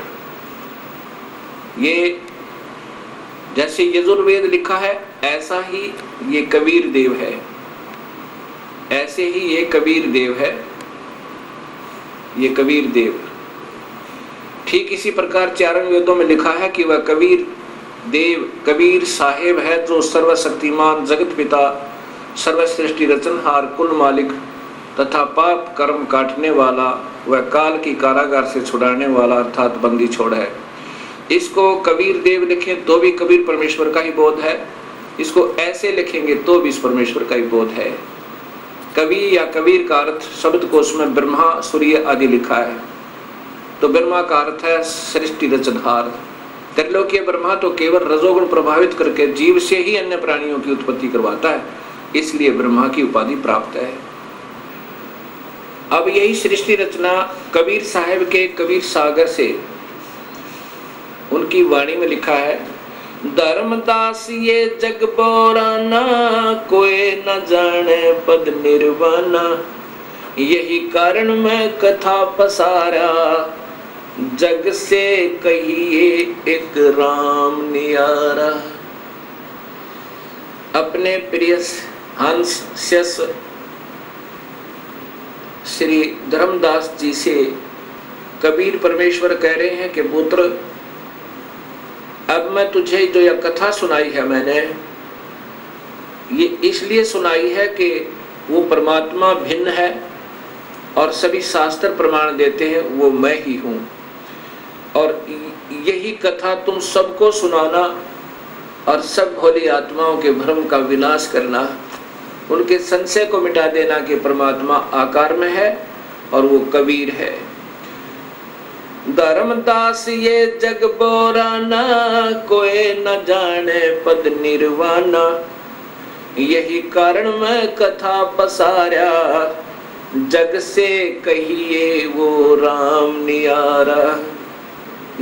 ये जैसे यजुर्वेद लिखा है ऐसा ही ये कबीर देव है। ऐसे ही ये कबीर देव है, ये कबीर देव। ठीक इसी प्रकार चारण वेदों में लिखा है कि वह कबीर देव कबीर साहेब है, जो सर्वशक्तिमान जगत पिता, सर्वश्रेष्ठी रचनहार, कुल मालिक तथा पाप कर्म काटने वाला, वह काल की कारागार से छुड़ाने वाला अर्थात बंदी छोड़ है। इसको कबीर देव लिखें तो भी कबीर परमेश्वर का ही बोध है, इसको ऐसे लिखेंगे तो भी इस परमेश्वर का ही बोध है। कवि या कबीर का अर्थ शब्दकोश में ब्रह्मा, सूर्य आदि लिखा है, तो ब्रह्मा का अर्थ है सृष्टि रचनहार। त्रिलोकीय ब्रह्मा तो केवल रजोगुण प्रभावित करके जीव से ही अन्य प्राणियों की उत्पत्ति करवाता है, इसलिए ब्रह्मा की उपाधि प्राप्त है। अब यही सृष्टि रचना कबीर साहब के कबीर सागर से उनकी वाणी में लिखा है, धर्मदास ये जग बोराना, कोई न जाने पद निर्वाणा, यही कारण मैं कथा पसारा, जग से कहिए एक राम नियारा। अपने प्रिय हंस शिष श्री धर्मदास जी से कबीर परमेश्वर कह रहे हैं कि पुत्र, अब मैं तुझे जो यह कथा सुनाई है, मैंने ये इसलिए सुनाई है कि वो परमात्मा भिन्न है और सभी शास्त्र प्रमाण देते हैं वो मैं ही हूँ, और यही कथा तुम सबको सुनाना और सब भोली आत्माओं के भ्रम का विनाश करना, उनके संशय को मिटा देना कि परमात्मा आकार में है और वो कबीर है। धर्मदास ये जग बोराना, कोई न जाने पद निर्वाणा, यही कारण मैं कथा पसारा, जग से कहिए वो राम नियारा।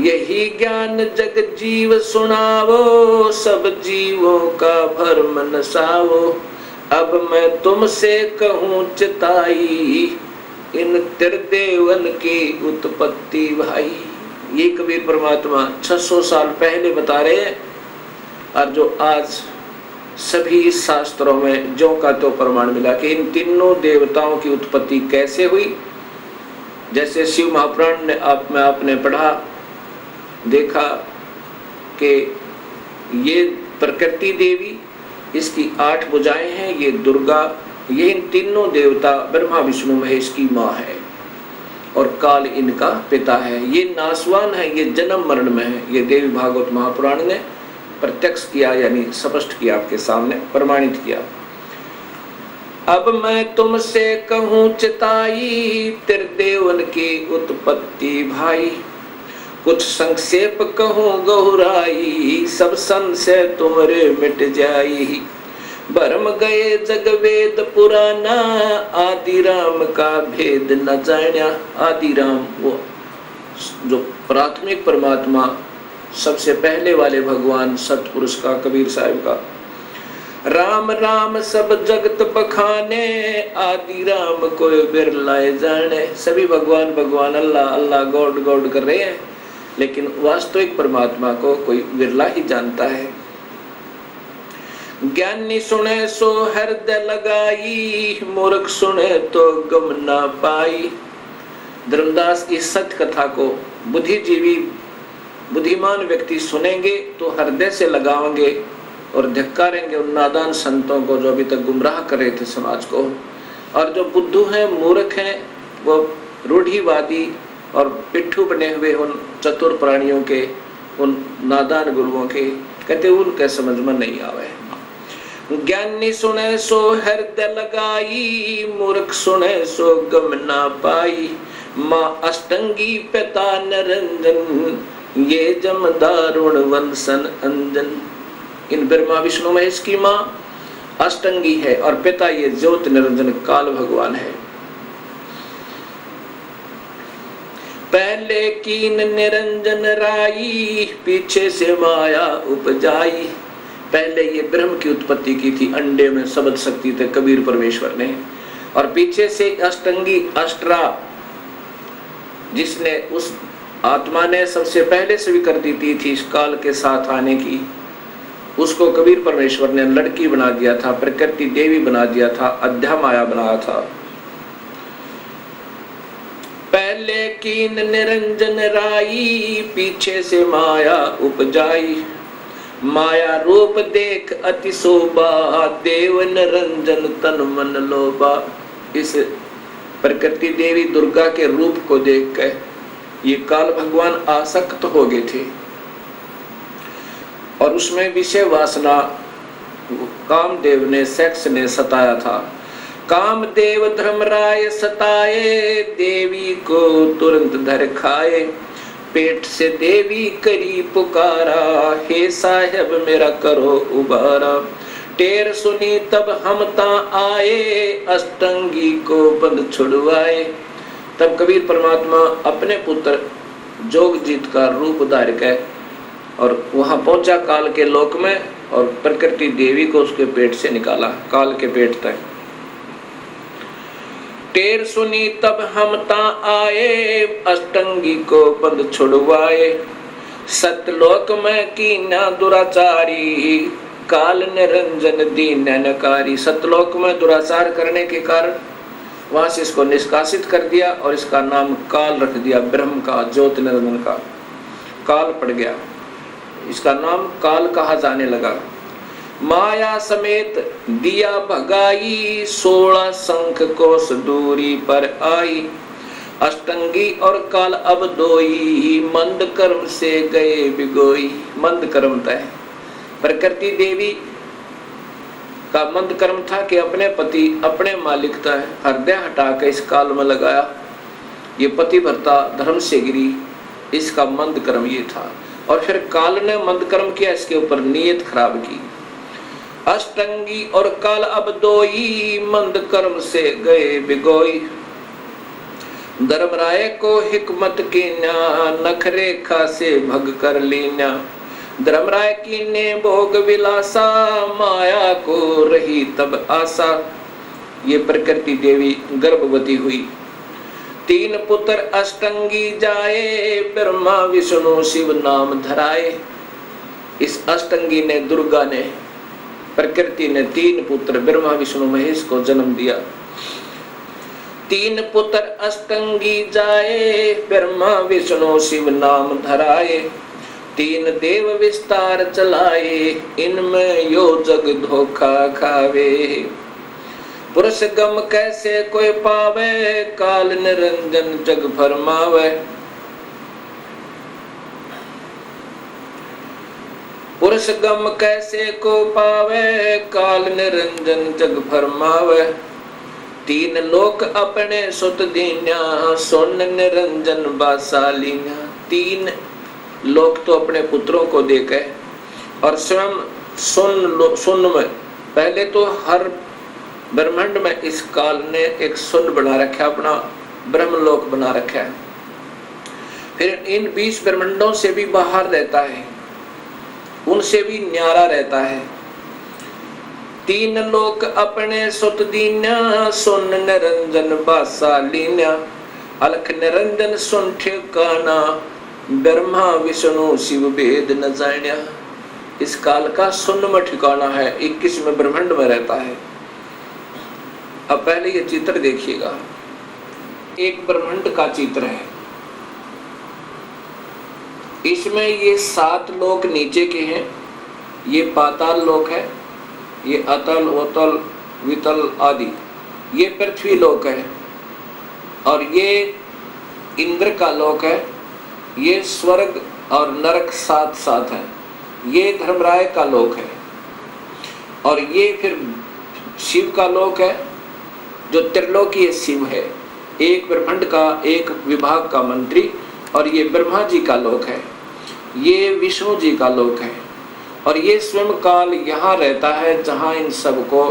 यही ज्ञान जग जीव सुनावो, सब जीवों का भरम नसावो, अब मैं तुमसे कहूँ चिताई, इन त्रिदेवन की उत्पत्ति भाई। ये कबीर परमात्मा 600 साल पहले बता रहे हैं, और जो आज सभी शास्त्रों में जो का तो प्रमाण मिला कि इन तीनों देवताओं की उत्पत्ति कैसे हुई। जैसे शिव महापुराण ने आपने पढ़ा, देखा कि ये प्रकृति देवी, इसकी 8 भुजाएं हैं, ये दुर्गा, ये इन तीनों देवता ब्रह्मा विष्णु महेश की माँ है, और काल इनका पिता है। ये नासवान है, ये जन्म मरण में है। ये देवी भागवत महापुराण ने प्रत्यक्ष किया, यानी स्पष्ट किया, आपके सामने प्रमाणित किया। अब मैं तुमसे कहूँ चिताई, त्रिदेवन की उत्पत्ति भाई, कुछ संक्षेप कहूँ गहुराई, सब संशय तुमरे मिट जाई। भरम गए जग वेद पुराना, आदि राम का भेद न जान्या। आदि राम वो जो प्राथमिक परमात्मा, सबसे पहले वाले भगवान सतपुरुष का, कबीर साहब का। राम राम सब जगत बखाने, आदि राम कोई बिरलाए जाने। सभी भगवान भगवान, अल्लाह अल्लाह, गॉड गॉड कर रहे हैं, लेकिन वास्तविक परमात्मा को कोई बिरला ही जानता है। ज्ञानी सुने सो हृदय लगाई, मूर्ख सुने तो गम ना पाई। धर्मदास इस सत्य कथा को बुद्धिजीवी बुद्धिमान व्यक्ति सुनेंगे तो हृदय से लगाएंगे और धिक्कारेंगे उन नादान संतों को जो अभी तक गुमराह कर रहे थे समाज को। और जो बुद्धू हैं, मूर्ख हैं, वो रूढ़िवादी और पिट्ठू बने हुए उन चतुर प्राणियों के, उन नादान गुरुओं के, कहते उनके समझ में नहीं आवे। ज्ञानी सुने सो हृदय लगाई, मूर्ख सुने सो गम ना पाई। माँ अष्टंगी पिता निरंजन, ये जम दारुण वंशन अंजन। इन ब्रह्मा विष्णु महेश की माँ अष्टंगी है और पिता ये ज्योत निरंजन काल भगवान है। पहले कीन निरंजन राई, पीछे से माया उपजाई। पहले ये ब्रह्म की उत्पत्ति की थी, अंडे में शब्द शक्ति थे कबीर परमेश्वर ने, और पीछे से अष्टंगी अष्टरा, जिसने उस आत्मा ने सबसे पहले स्वीकृति दी थी इस काल के साथ आने की, उसको कबीर परमेश्वर ने लड़की बना दिया था, प्रकृति देवी बना दिया था, अध्या माया बनाया था। पहले कीन निरंजन राई, पीछे से माया उपजाई। माया रूप देख अति शोभा, देव निरंजन तन मन लोभा। इस प्रकृति देवी दुर्गा के रूप को देख कर ये काल भगवान आसक्त हो गए थे और उसमें विषय वासना कामदेव ने, सेक्स ने सताया था। कामदेव धर्मराय सताए, देवी को तुरंत धर खाए। पेट से देवी करी पुकारा, हे साहेब मेरा करो उबारा। टेर सुनी तब हम ता आए, अष्टंगी को बंद छुड़वाए। तब कबीर परमात्मा अपने पुत्र जोगजीत का रूप धार के और वहां पहुंचा काल के लोक में और प्रकृति देवी को उसके पेट से निकाला, काल के पेट तक। टेर सुनी तब हम ता आए, अष्टंगी को बंद छुड़वाए। सतलोक में कीना दुराचारी, काल निरंजन दीन नकारी। सतलोक में दुराचार करने के कारण वहां से इसको निष्कासित कर दिया और इसका नाम काल रख दिया, ब्रह्म का, ज्योति निरंजन का। काल पड़ गया, इसका नाम काल कहा जाने लगा। माया समेत दिया भगाई, 16 शंख कोस दूरी पर आई। अष्टंगी और काल अब दोई, मंद कर्म से गए बिगोई। मंद कर्म तय प्रकृति देवी का मंद कर्म था कि अपने पति, अपने मालिक तय हृदय हटा के इस काल में लगाया। ये पति भरता धर्म से गिरी, इसका मंद कर्म ये था। और फिर काल ने मंद कर्म किया, इसके ऊपर नीयत खराब की। अष्टंगी और काल अब दोई, मंद कर्म से गए बिगोई। धर्मराय को हिकमत कीना, नखरेखा से भग कर लीना। धर्मराय की ने भोग विलासा, माया को रही तब आशा। ये प्रकृति देवी गर्भवती हुई। 3 पुत्र अष्टंगी जाए, ब्रह्मा विष्णु शिव नाम धराए। इस अष्टंगी ने, दुर्गा ने, प्रकृति ने 3 पुत्र ब्रह्मा विष्णु महेश को जन्म दिया। 3 पुत्र अष्टंगी जाए, ब्रह्मा विष्णु शिव नाम धराए। 3 देव विस्तार चलाए, इनमें यो जग धोखा खावे। पुरुष गम कैसे कोई पावे, काल निरंजन जग फरमावे। पुरुष गम कैसे को पावे, काल निरंजन जग फरमावे। 3 लोक अपने सुत दीन्या, सुन निरंजन बासालीन्या। 3 लोक तो अपने पुत्रों को देके और स्वयं सुन में, पहले तो हर ब्रह्मांड में इस काल ने एक सुन बना रखा, अपना ब्रह्मलोक बना रखा है। फिर इन 20 ब्रह्मांडों से भी बाहर रहता है, उनसे भी न्यारा रहता है। 3 लोक अपने सुत दीन्या, सुन निरंजन बासालीन्या। अलख निरंजन सुन ठिकाना, ब्रह्मा विष्णु शिव भेद न जान्या। इस काल का सुन में ठिकाना है, 21वें ब्रह्मांड में रहता है। अब पहले ये चित्र देखिएगा, एक ब्रह्मांड का चित्र है। इसमें ये 7 लोक नीचे के हैं, ये पाताल लोक है, ये अतल वतल वितल आदि, ये पृथ्वी लोक है, और ये इंद्र का लोक है, ये स्वर्ग और नरक 7 है, ये धर्मराय का लोक है, और ये फिर शिव का लोक है जो त्रिलोकीय शिव है, एक ब्रह्मांड का एक विभाग का मंत्री, और ये ब्रह्मा जी का लोक है, ये विष्णु जी का लोक है, और ये स्वयं काल यहाँ रहता है जहाँ इन सबको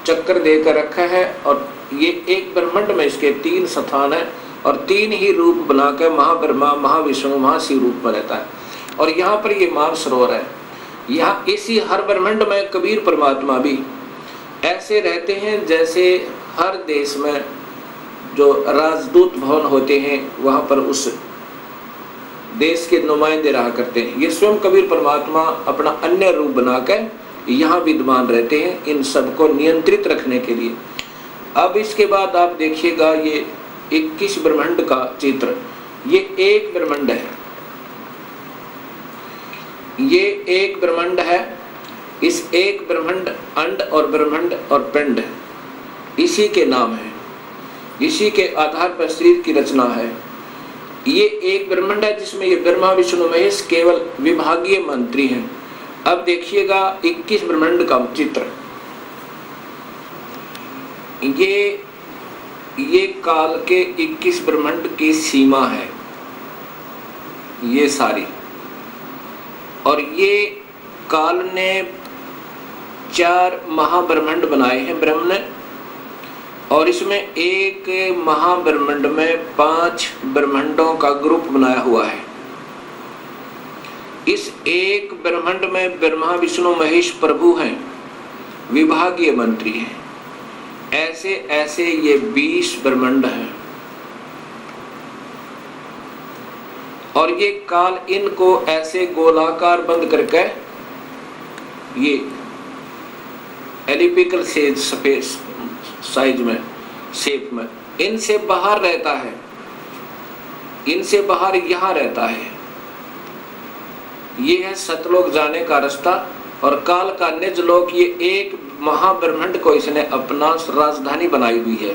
चक्कर देकर रखा है। और ये एक ब्रह्मांड में इसके 3 स्थान है और 3 ही रूप बनाकर महाब्रह्मा, महाविष्णु, महाशिव रूप में रहता है। और यहाँ पर ये मानसरोवर है। यहाँ इसी हर ब्रह्मांड में कबीर परमात्मा भी ऐसे रहते हैं जैसे हर देश में जो राजदूत भवन होते हैं, वहाँ पर उस देश के नुमाइंदे रहा करते हैं। ये स्वयं कबीर परमात्मा अपना अन्य रूप बनाकर यहाँ विद्यमान रहते हैं इन सबको नियंत्रित रखने के लिए। अब इसके बाद आप देखिएगा ये 21 ब्रह्मांड का चित्र। ये एक ब्रह्मांड है, ये एक ब्रह्मांड है। इस एक ब्रह्मांड अंड और ब्रह्मांड और पिंड इसी के नाम है, इसी के आधार पर शरीर की रचना है। ये एक ब्रह्मांड है जिसमें ये ब्रह्मा विष्णु महेश केवल विभागीय मंत्री हैं। अब देखिएगा 21 ब्रह्मांड का चित्र। ये काल के 21 ब्रह्मांड की सीमा है ये सारी, और ये काल ने 4 महाब्रह्मांड बनाए हैं ब्रह्म ने, और इसमें एक महाब्रह्मांड में 5 ब्रह्मांडों का ग्रुप बनाया हुआ है। इस एक ब्रह्मांड में ब्रह्मा विष्णु महेश प्रभु हैं, विभागीय मंत्री हैं। ऐसे ऐसे ये 20 ब्रह्मांड हैं, और ये काल इनको ऐसे गोलाकार बंद करके ये एलिप्टिकल स्पेस साइज में शेप में इनसे बाहर रहता है, इनसे बाहर यहाँ रहता है। ये है सतलोक जाने का रास्ता, और काल का निज लोक ये एक महाब्रह्मांड को इसने अपना राजधानी बनाई हुई है।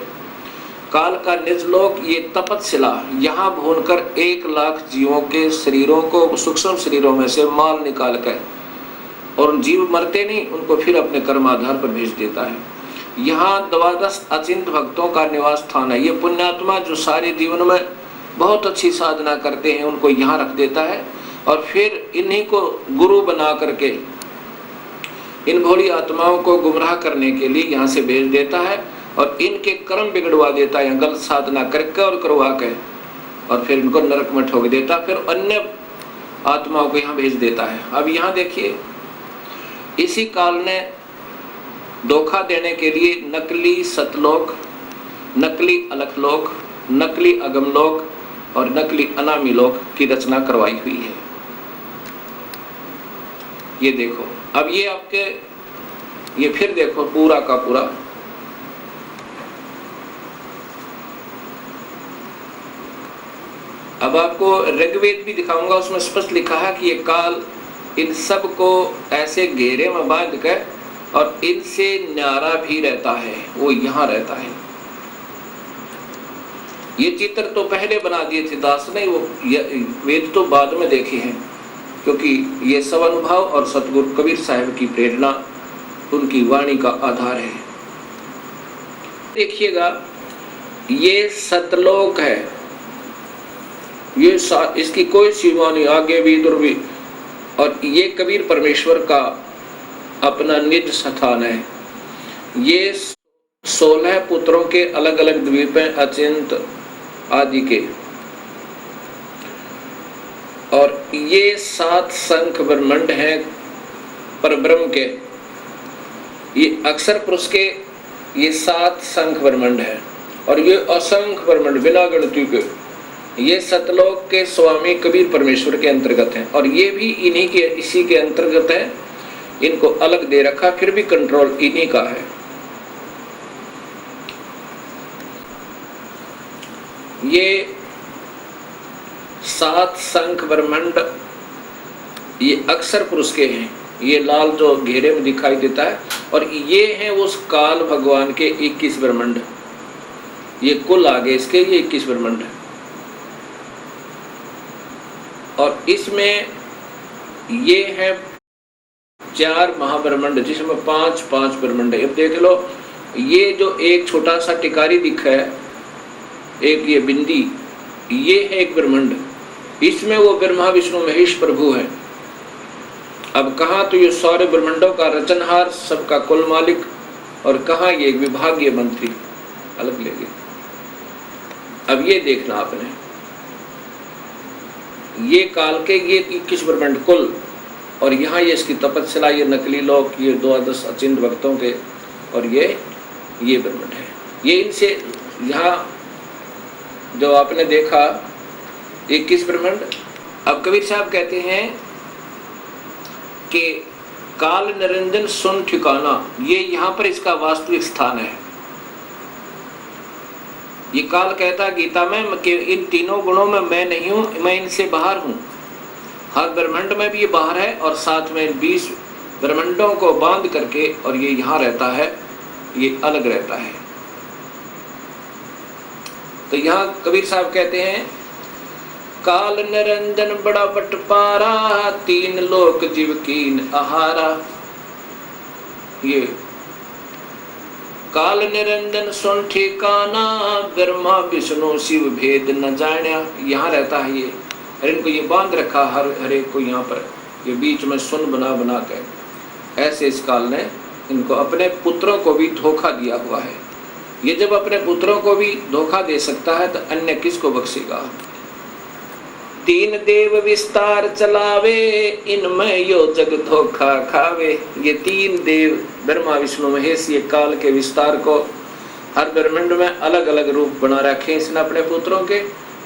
काल का निज लोक ये तपतशिला, यहाँ भूनकर 1 लाख जीवों के शरीरों को सूक्ष्म शरीरों में से माल निकाल कर, और जीव मरते नहीं उनको फिर अपने कर्माधार पर भेज देता है। यहाँ 12 अचिंत भक्तों का निवास स्थान है। ये पुण्यात्मा जो सारे जीवन में बहुत अच्छी साधना करते हैं उनको यहाँ रख देता है, और फिर इन्हीं को गुरु बना करके इन भोली आत्माओं को गुमराह करने के लिए यहाँ से भेज देता है, और इनके कर्म बिगड़वा देता है गलत साधना करके और करवा के, और फिर इनको नरक में ठोक देता, फिर अन्य आत्माओं को यहाँ भेज देता है। अब यहाँ देखिए, इसी काल ने धोखा देने के लिए नकली सतलोक, नकली अलखलोक, नकली अगमलोक और नकली अनामी लोक की रचना करवाई हुई है। ये देखो, अब ये आपके ये फिर देखो पूरा का पूरा अब आपको ऋग्वेद भी दिखाऊंगा, उसमें स्पष्ट लिखा है कि ये काल इन सब को ऐसे घेरे में बांध कर और इनसे न्यारा भी रहता है, वो यहाँ रहता है। ये चित्र तो पहले बना दिए थे दास ने, वो वेद तो बाद में देखे हैं, क्योंकि ये सब अनुभव और सतगुरु कबीर साहब की प्रेरणा उनकी वाणी का आधार है। देखिएगा, ये सतलोक है, ये इसकी कोई सीमा नहीं, आगे भी इधर भी, और ये कबीर परमेश्वर का अपना निज स्थान है। ये 16 पुत्रों के अलग अलग द्वीप हैं, अचिंत आदि के, और ये 7 शंख ब्रह्मांड हैं परब्रह्म के। ये अक्षर पुरुष के ये 7 शंख ब्रह्मांड है, और ये असंख्य ब्रह्मांड बिना गिनती के ये सतलोक के स्वामी कबीर परमेश्वर के अंतर्गत हैं, और ये भी इन्हीं के इसी के अंतर्गत है। इनको अलग दे रखा, फिर भी कंट्रोल इन्हीं का है। ये 7 शंख ब्रह्मांड ये अक्षर पुरुष के हैं, ये लाल जो घेरे में दिखाई देता है, और ये हैं उस काल भगवान के 21 ब्रह्मांड। ये कुल आगे इसके ये 21 ब्रह्मांड है, और इसमें ये है 4 महाब्रह्मांड जिसमें 5-5 ब्रह्मांड है। अब देख लो, ये जो एक छोटा सा टिकारी दिखा है, एक ये बिंदी, ये है एक ब्रह्मांड, इसमें वो ब्रह्मा विष्णु महेश प्रभु है। अब कहाँ तो ये सारे ब्रह्मांडों का रचनहार, सबका कुल मालिक, और कहाँ ये विभागीय मंत्री अलग लेंगे। अब ये देखना आपने, ये काल के ये 21 ब्रह्मांड कुल, और यहाँ ये इसकी तपस्या, ये नकली लोक, ये 12 अचिंत भक्तों के, और ये ब्रह्मांड है। ये इनसे यहाँ जो आपने देखा 21 ब्रह्मांड, अब कबीर साहब कहते हैं कि काल निरंजन सुन ठिकाना, ये यहाँ पर इसका वास्तविक स्थान है। ये काल कहता गीता में कि इन तीनों गुणों में मैं नहीं हूं, मैं इनसे बाहर हूं। हर ब्रह्मांड में भी ये बाहर है और साथ में 20 ब्रह्मांडों को बांध करके और ये यहाँ रहता है, ये अलग रहता है। तो यहाँ कबीर साहब कहते हैं काल निरंजन बड़ा बटपारा, तीन लोक जीव कीन आहारा। ये काल निरंजन सुन ठिकाना, ब्रह्मा विष्णु शिव भेद न जान्या। यहाँ रहता है ये, और इनको ये बांध रखा हर एक को यहाँ पर, ये बीच में सुन बना बना के। ऐसे इस काल ने इनको अपने पुत्रों को भी धोखा दिया हुआ है। ये जब अपने पुत्रों को भी धोखा दे सकता है तो अन्य किसको बख्शेगा। तीन देव विस्तार चलावे, इनमें यो जग धोखा खावे। ये तीन देव ब्रह्मा विष्णु महेश, ये काल के विस्तार को हर ब्रह्मांड में अलग अलग रूप बना रखे इसने अपने पुत्रों के,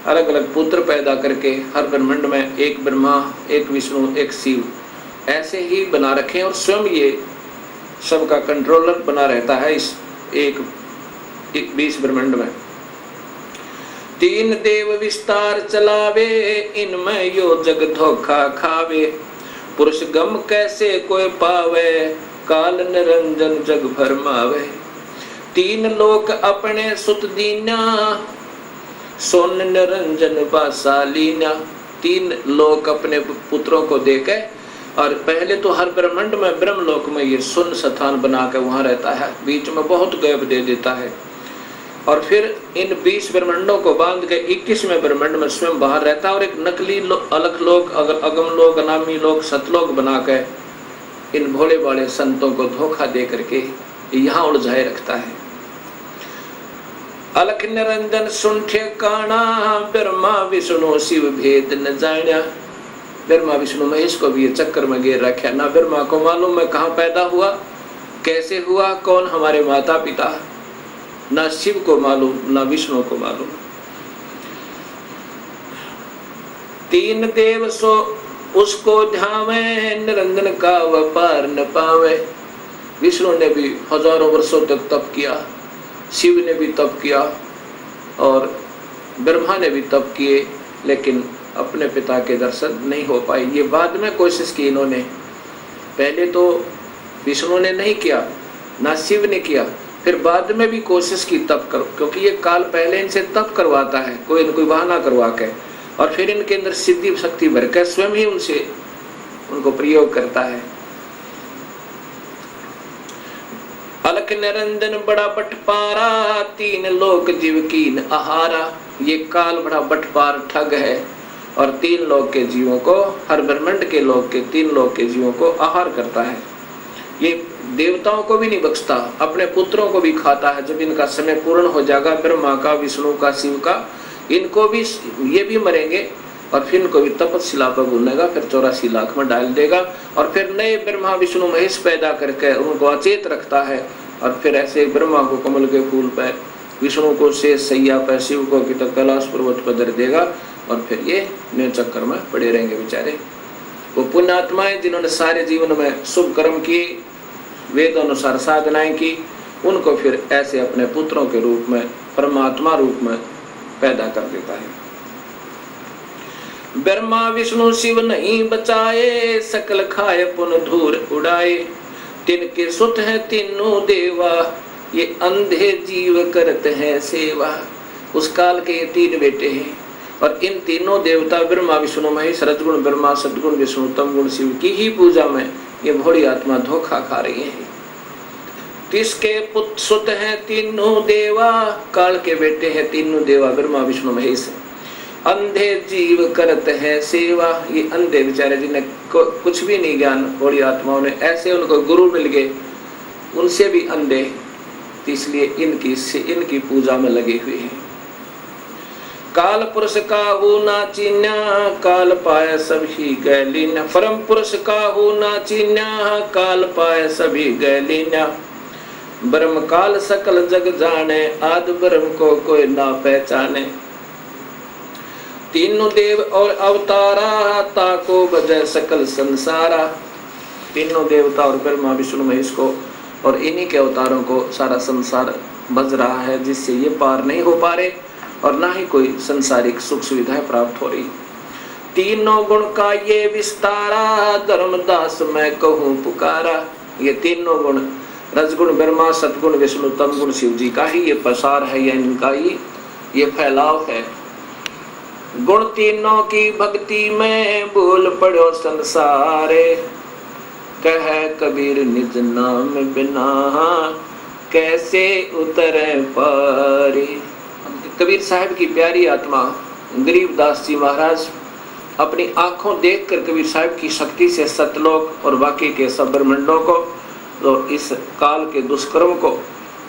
अलग अलग पुत्र पैदा करके हर ब्रह्मांड में एक ब्रह्मा, एक विष्णु, एक शिव ऐसे ही बना रखे, और स्वयं ये सबका कंट्रोलर बना रहता है इस एक 20 ब्रह्मांड में। तीन देव विस्तार चलावे, इनमें यो जग धोखा खावे। पुरुष गम कैसे कोई पावे, काल निरंजन जग भरमावे। तीन लोक अपने सुत दीना, सोन निरंजन बासालीना। तीन लोक अपने पुत्रों को देके, और पहले तो हर ब्रह्मांड में ब्रह्मलोक में ये सुन स्थान बना के वहां रहता है, बीच में बहुत गैप दे देता है, और फिर इन 20 ब्रह्मांडों को बांध के 21वें ब्रह्मांड में स्वयं बाहर रहता है, और एक नकली अलग लोक, अगम लोक, अनामी लोक, सतलोक बना के इन भोले भाले संतों को धोखा दे करके यहाँ उलझाए रखता है। अलख निरंजन सुन ठिकाना, ब्रह्मा विष्णु शिव भेद न जान्या। ब्रह्मा विष्णु महेश को भी ये चक्कर में घेर रखा, ना ब्रह्मा को मालूम है कहाँ पैदा हुआ, कैसे हुआ, कौन हमारे माता पिता, ना शिव को मालूम, ना विष्णु को मालूम। तीन देव सो उसको ध्यावे, निरंजन का व्यापार न पावे। विष्णु ने भी हजारों वर्षों तक तप किया, शिव ने भी तप किया, और ब्रह्मा ने भी तप किए, लेकिन अपने पिता के दर्शन नहीं हो पाए। ये बाद में कोशिश की इन्होंने, पहले तो विष्णु ने नहीं किया, ना शिव ने किया, फिर बाद में भी कोशिश की तप करो, क्योंकि ये काल पहले इनसे तप करवाता है कोई न कोई बहाना करवा के, और फिर इनके अंदर सिद्धि शक्ति भर कर स्वयं ही उनको प्रयोग करता है। अलख निरंजन बड़ा बटपारा, तीन लोक जीव कीन आहारा। ये काल बड़ा बटपार ठग है, और तीन लोक के जीवों को, हर ब्रह्मांड के लोक के, तीन लोक के जीवों को आहार करता है। ये देवताओं को भी नहीं बख्शता, अपने पुत्रों को भी खाता है। जब इनका समय पूर्ण हो जाएगा, ब्रह्मा का, विष्णु का, शिव का, इनको भी, ये भी मरेंगे, और फिर इनको भी तपस्या पर भूनेगा, फिर 84 लाख में डाल देगा, और फिर नए ब्रह्मा विष्णु महेश पैदा करके उनको अचेत रखता है, और फिर ऐसे ब्रह्मा को कमल के फूल पर, विष्णु को शेष सैया पर, शिव को कि तो कैलाश पर्वत पर धर देगा, और फिर ये नए चक्कर में पड़े रहेंगे बेचारे। वो पुण्यात्माएं जिन्होंने सारे जीवन में शुभ कर्म किए, वेद अनुसार साधनाएं की, उनको फिर ऐसे अपने पुत्रों के रूप में, परमात्मा रूप में पैदा कर देता है। ब्रह्मा विष्णु शिव नहीं बचाए, सकल खाए पुन धूर उड़ाए। तिनके सुत है तीनों देवा, ये अंधे जीव करते हैं सेवा। उस काल के ये तीन बेटे हैं, और इन तीनों देवता ब्रह्मा विष्णु महेश, रजगुण ब्रह्मा, सद्गुण विष्णु, तमगुण शिव की ही पूजा में ये भोली आत्मा धोखा खा रही है। तिसके पुत्र सुत हैं तीनों देवा, काल के बेटे हैं तीनों देवा ब्रह्मा विष्णु महेश। अंधे जीव करते हैं सेवा, ये अंधे बेचारे जिन्हें कुछ भी नहीं ज्ञान, भोली आत्माओं ने ऐसे उनको गुरु मिल गए, उनसे भी अंधे, इसलिए इनकी पूजा में लगे हुए हैं। काल पुरुष का हो ना चीन्या, काल पाए सभी गैलीना। परम पुरुष का हो ना चीन्या, काल पाए सभी गैलीना। ब्रह्म काल सकल जग जाने, आदि ब्रह्म को कोई ना पहचाने। तीनों देव और अवतारा ताको बजय सकल संसारा। तीनों देवता और ब्रह्मा विष्णु महेश को और इन्हीं के अवतारों को सारा संसार बज रहा है, जिससे ये पार नहीं हो पा रहे और ना ही कोई संसारिक सुख सुविधाएं प्राप्त हो रही। तीनों गुण का ये विस्तारा, धर्मदास मैं कहूँ पुकारा। ये तीनों गुण रजगुण ब्रह्मा, सतगुण विष्णु, तमगुण शिव जी का ही ये प्रसार है, या इनका ही ये फैलाव है। गुण तीनों की भक्ति में बोल पड़ो संसारे, कह कबीर निज नाम बिना कैसे उतरे पारे। कबीर साहब की प्यारी आत्मा गरीबदास जी महाराज अपनी आंखों देखकर कबीर साहब की शक्ति से सतलोक और बाकी के सब ब्रह्मांडों को, तो इस काल के दुष्कर्म को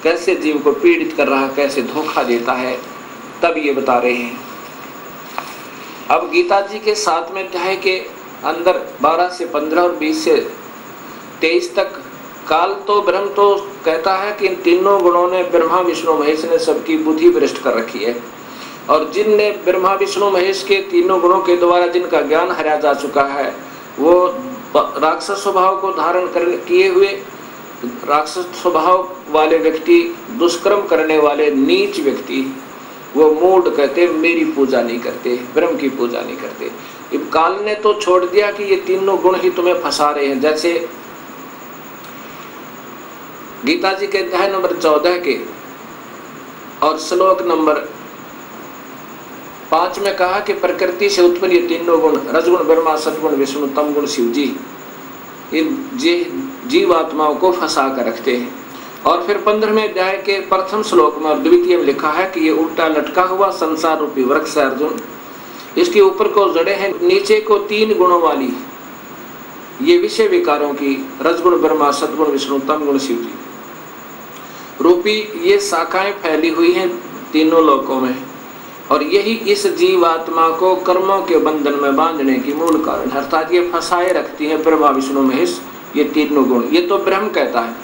कैसे जीव को पीड़ित कर रहा, कैसे धोखा देता है, तब ये बता रहे हैं। अब गीता जी के 7वें अध्याय के अंदर 12 से 15 और 20 से 23 तक काल तो ब्रह्म तो कहता है कि इन तीनों गुणों ने ब्रह्मा विष्णु महेश ने सबकी बुद्धि भ्रष्ट कर रखी है, और जिनने ब्रह्मा विष्णु महेश के तीनों गुणों के द्वारा जिनका ज्ञान हराया जा चुका है, वो राक्षस स्वभाव को धारण कर किए हुए राक्षस स्वभाव वाले व्यक्ति, दुष्कर्म करने वाले नीच व्यक्ति, वो मूढ़ कहते, मेरी पूजा नहीं करते, ब्रह्म की पूजा नहीं करते। अब काल ने तो छोड़ दिया कि ये तीनों गुण ही तुम्हें फंसा रहे हैं। जैसे गीता जी के अध्याय नंबर 14 के और श्लोक नंबर 5 में कहा कि प्रकृति से उत्पन्न ये तीनों गुण रजगुण ब्रह्मा, सतगुण विष्णु, तमगुण शिव जी, इन जीवात्माओं को फंसा कर रखते हैं। और फिर 15वें अध्याय के प्रथम श्लोक में और द्वितीय में लिखा है कि ये उल्टा लटका हुआ संसार रूपी वृक्ष है अर्जुन, इसके ऊपर को जड़े हैं, नीचे को 3 गुणों वाली ये विषय विकारों की रजगुण ब्रह्मा, सतगुण विष्णु, तमगुण शिव जी रूपी ये शाखाएं फैली हुई हैं तीनों लोकों में, और यही इस जीवात्मा को कर्मों के बंधन में बांधने की मूल कारण, अर्थात ये फंसाए रखती है ब्रह्मा विष्णु महेश ये तीनों गुण। ये तो ब्रह्म कहता है,